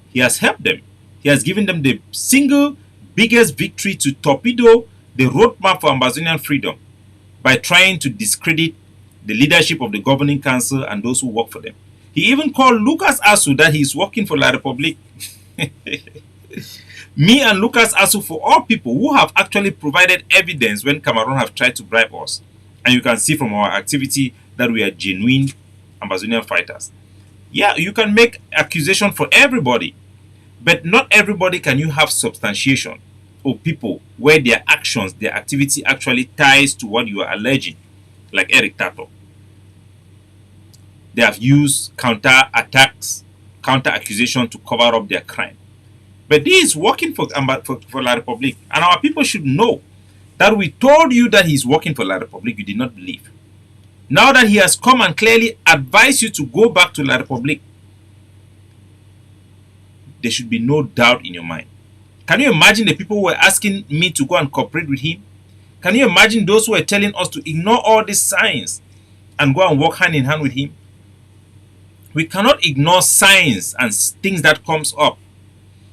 He has helped them. He has given them the single biggest victory to torpedo the roadmap for Ambazonian freedom by trying to discredit the leadership of the governing council and those who work for them. He even called Lucas Asu that he's working for La Republique. Me and Lucas Asu, for all people who have actually provided evidence when Cameroon have tried to bribe us. And you can see from our activity that we are genuine Ambazonian fighters. Yeah, you can make accusation for everybody, but not everybody can you have substantiation or people where their actions, their activity actually ties to what you are alleging, like Eric Tato. They have used counter-attacks, counter-accusation to cover up their crime. But this is working for La Republique, and our people should know that we told you that he's working for La Republique, you did not believe. Now that he has come and clearly advised you to go back to La Republique, there should be no doubt in your mind. Can you imagine the people who were asking me to go and cooperate with him? Can you imagine those who were telling us to ignore all these signs and go and work hand in hand with him? We cannot ignore signs and things that comes up.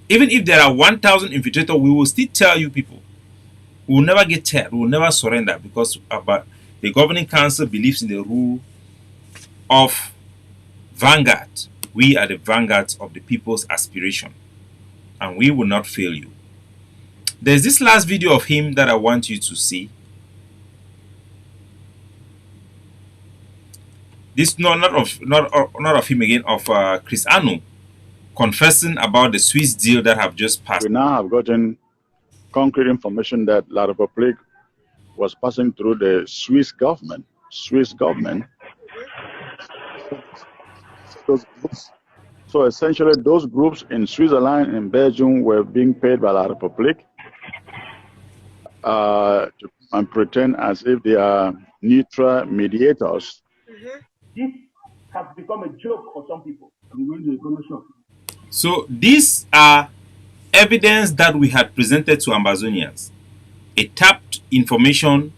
Even if there are 1,000 infiltrators, we will still tell you people. We will never get tired. We will never surrender because the governing council believes in the rule of vanguard. We are the vanguards of the people's aspiration, and we will not fail you. There's this last video of him that I want you to see. This not of him again, of Chris Anu confessing about the Swiss deal that have just passed. We now have gotten concrete information that La Republique was passing through the Swiss government. So essentially, those groups in Switzerland and Belgium were being paid by La Republique and pretend as if they are neutral mediators. This has become a joke for some people. I'm going to a shock. So these are evidence that we had presented to Ambazonians. A tapped information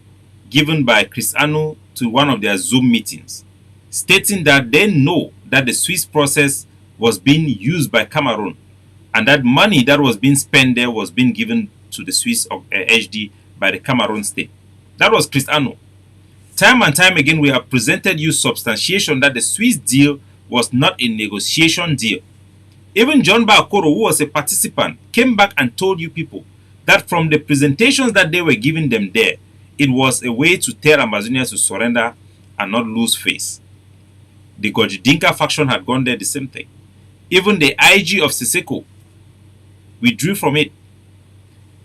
given by Chris Anu to one of their Zoom meetings, stating that they know that the Swiss process was being used by Cameroon, and that money that was being spent there was being given to the Swiss HD by the Cameroon state. That was Chris Ano. Time and time again, we have presented you substantiation that the Swiss deal was not a negotiation deal. Even John Bakoro, who was a participant, came back and told you people that from the presentations that they were giving them there, it was a way to tell Ambazonians to surrender and not lose face. The Gojidinka faction had gone there, the same thing. Even the IG of Siseko withdrew from it.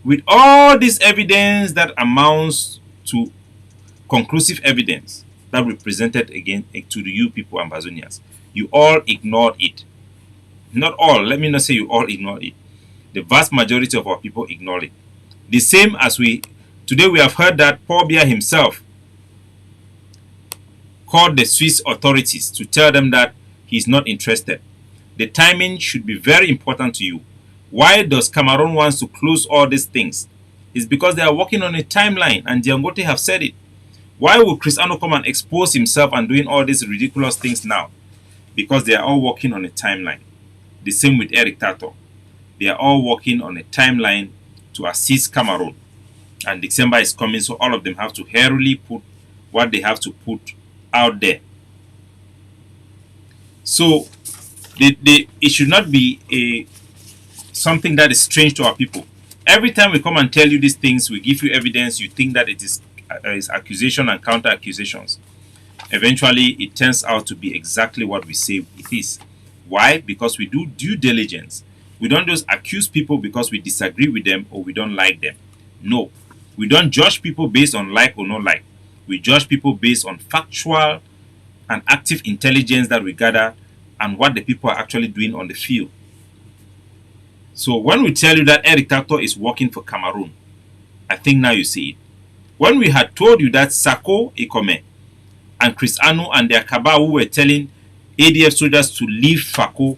With all this evidence that amounts to conclusive evidence that we presented again to you people, Ambazonians, you all ignored it. Not all, let me not say you all ignored it. The vast majority of our people ignored it. The same as today we have heard that Paul Biya himself called the Swiss authorities to tell them that he's not interested. The timing should be very important to you. Why does Cameroon want to close all these things? It's because they are working on a timeline, and Dangote have said it. Why will Chris Ano come and expose himself and doing all these ridiculous things now? Because they are all working on a timeline. The same with Eric Tato. They are all working on a timeline to assist Cameroon. And December is coming, so all of them have to hurriedly put what they have to put out there. So it should not be something that is strange to our people. Every time we come and tell you these things, we give you evidence, you think that it is accusation and counter accusations. Eventually, it turns out to be exactly what we say it is. Why? Because we do due diligence. We don't just accuse people because we disagree with them or we don't like them. No. We don't judge people based on like or not like. We judge people based on factual and active intelligence that we gather and what the people are actually doing on the field. So when we tell you that Eric Tato is working for Cameroon, I think now you see it. When we had told you that Sako Ikome and Chris Ano and their cabal who were telling ADF soldiers to leave Fako,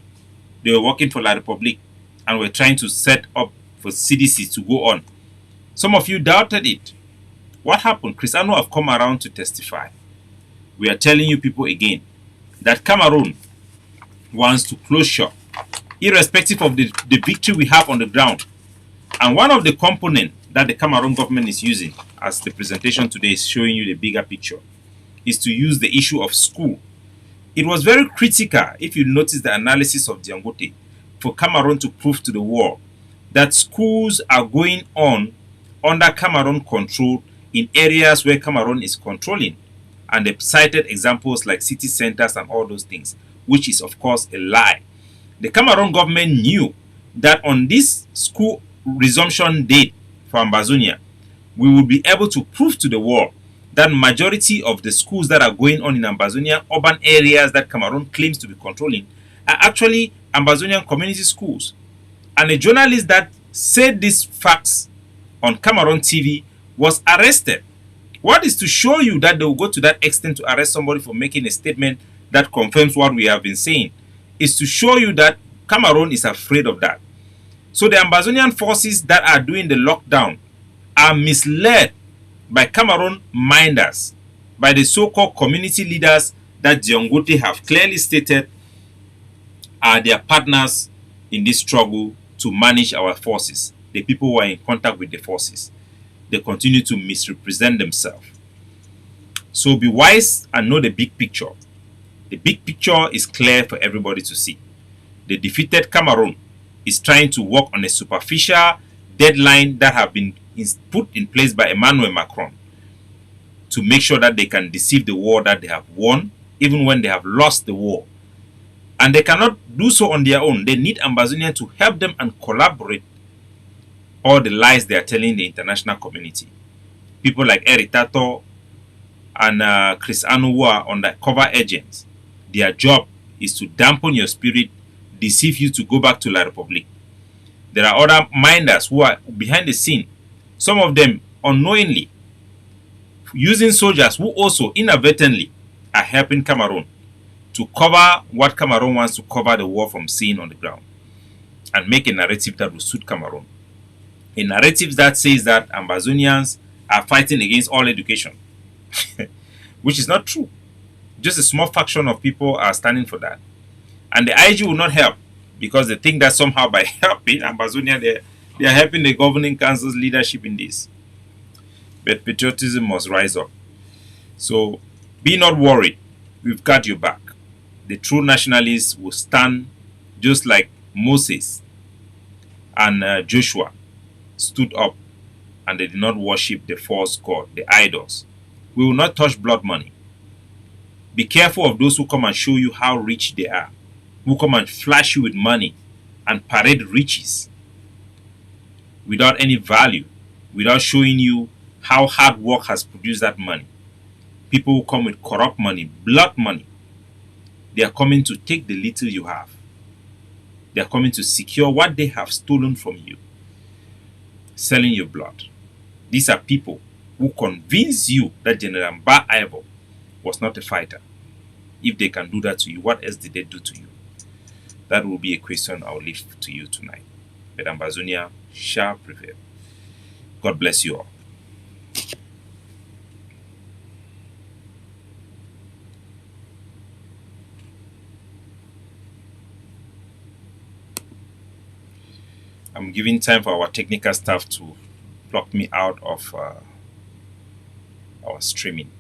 they were working for La Republique and were trying to set up for CDC to go on. Some of you doubted it. What happened? Chris Ano have come around to testify. We are telling you people again that Cameroon wants to close shop, irrespective of the victory we have on the ground. And one of the components that the Cameroon government is using, as the presentation today is showing you the bigger picture, is to use the issue of school. It was very critical, if you notice the analysis of Dangote, for Cameroon to prove to the world that schools are going on under Cameroon control in areas where Cameroon is controlling. And they cited examples like city centers and all those things, which is of course a lie. The Cameroon government knew that on this school resumption date for Ambazonia, we will be able to prove to the world that majority of the schools that are going on in Ambazonia, urban areas that Cameroon claims to be controlling, are actually Ambazonian community schools. And a journalist that said these facts on Cameroon TV was arrested. What is to show you that they will go to that extent to arrest somebody for making a statement that confirms what we have been saying? Is to show you that Cameroon is afraid of that. So the Ambazonian forces that are doing the lockdown are misled by Cameroon minders, by the so-called community leaders that Dangote have clearly stated are their partners in this struggle to manage our forces, the people who are in contact with the forces. They continue to misrepresent themselves. So be wise and know the big picture. The big picture is clear for everybody to see. The defeated Cameroon is trying to work on a superficial deadline that have been put in place by Emmanuel Macron to make sure that they can deceive the war that they have won, even when they have lost the war. And they cannot do so on their own. They need Ambazonians to help them and collaborate all the lies they are telling the international community. People like Eric Tato and Chris Ano, who are undercover agents, their job is to dampen your spirit, deceive you to go back to La Republique. There are other minders who are behind the scene, some of them unknowingly, using soldiers who also inadvertently are helping Cameroon to cover what Cameroon wants to cover the war from seeing on the ground and make a narrative that will suit Cameroon. A narrative that says that Ambazonians are fighting against all education, which is not true. Just a small fraction of people are standing for that. And the IG will not help because they think that somehow by helping Ambazonia, they are helping the governing council's leadership in this. But patriotism must rise up. So be not worried. We've got your back. The true nationalists will stand just like Moses and Joshua stood up, and they did not worship the false god, the idols. We will not touch blood money. Be careful of those who come and show you how rich they are, who come and flash you with money and parade riches without any value, without showing you how hard work has produced that money. People who come with corrupt money, blood money, they are coming to take the little you have. They are coming to secure what they have stolen from you, selling your blood. These are people who convince you that General Mba Ivo was not a fighter. If they can do that to you, what else did they do to you? That will be a question I will leave to you tonight. But Ambazonia shall prevail. God bless you all. I'm giving time for our technical staff to block me out of our streaming.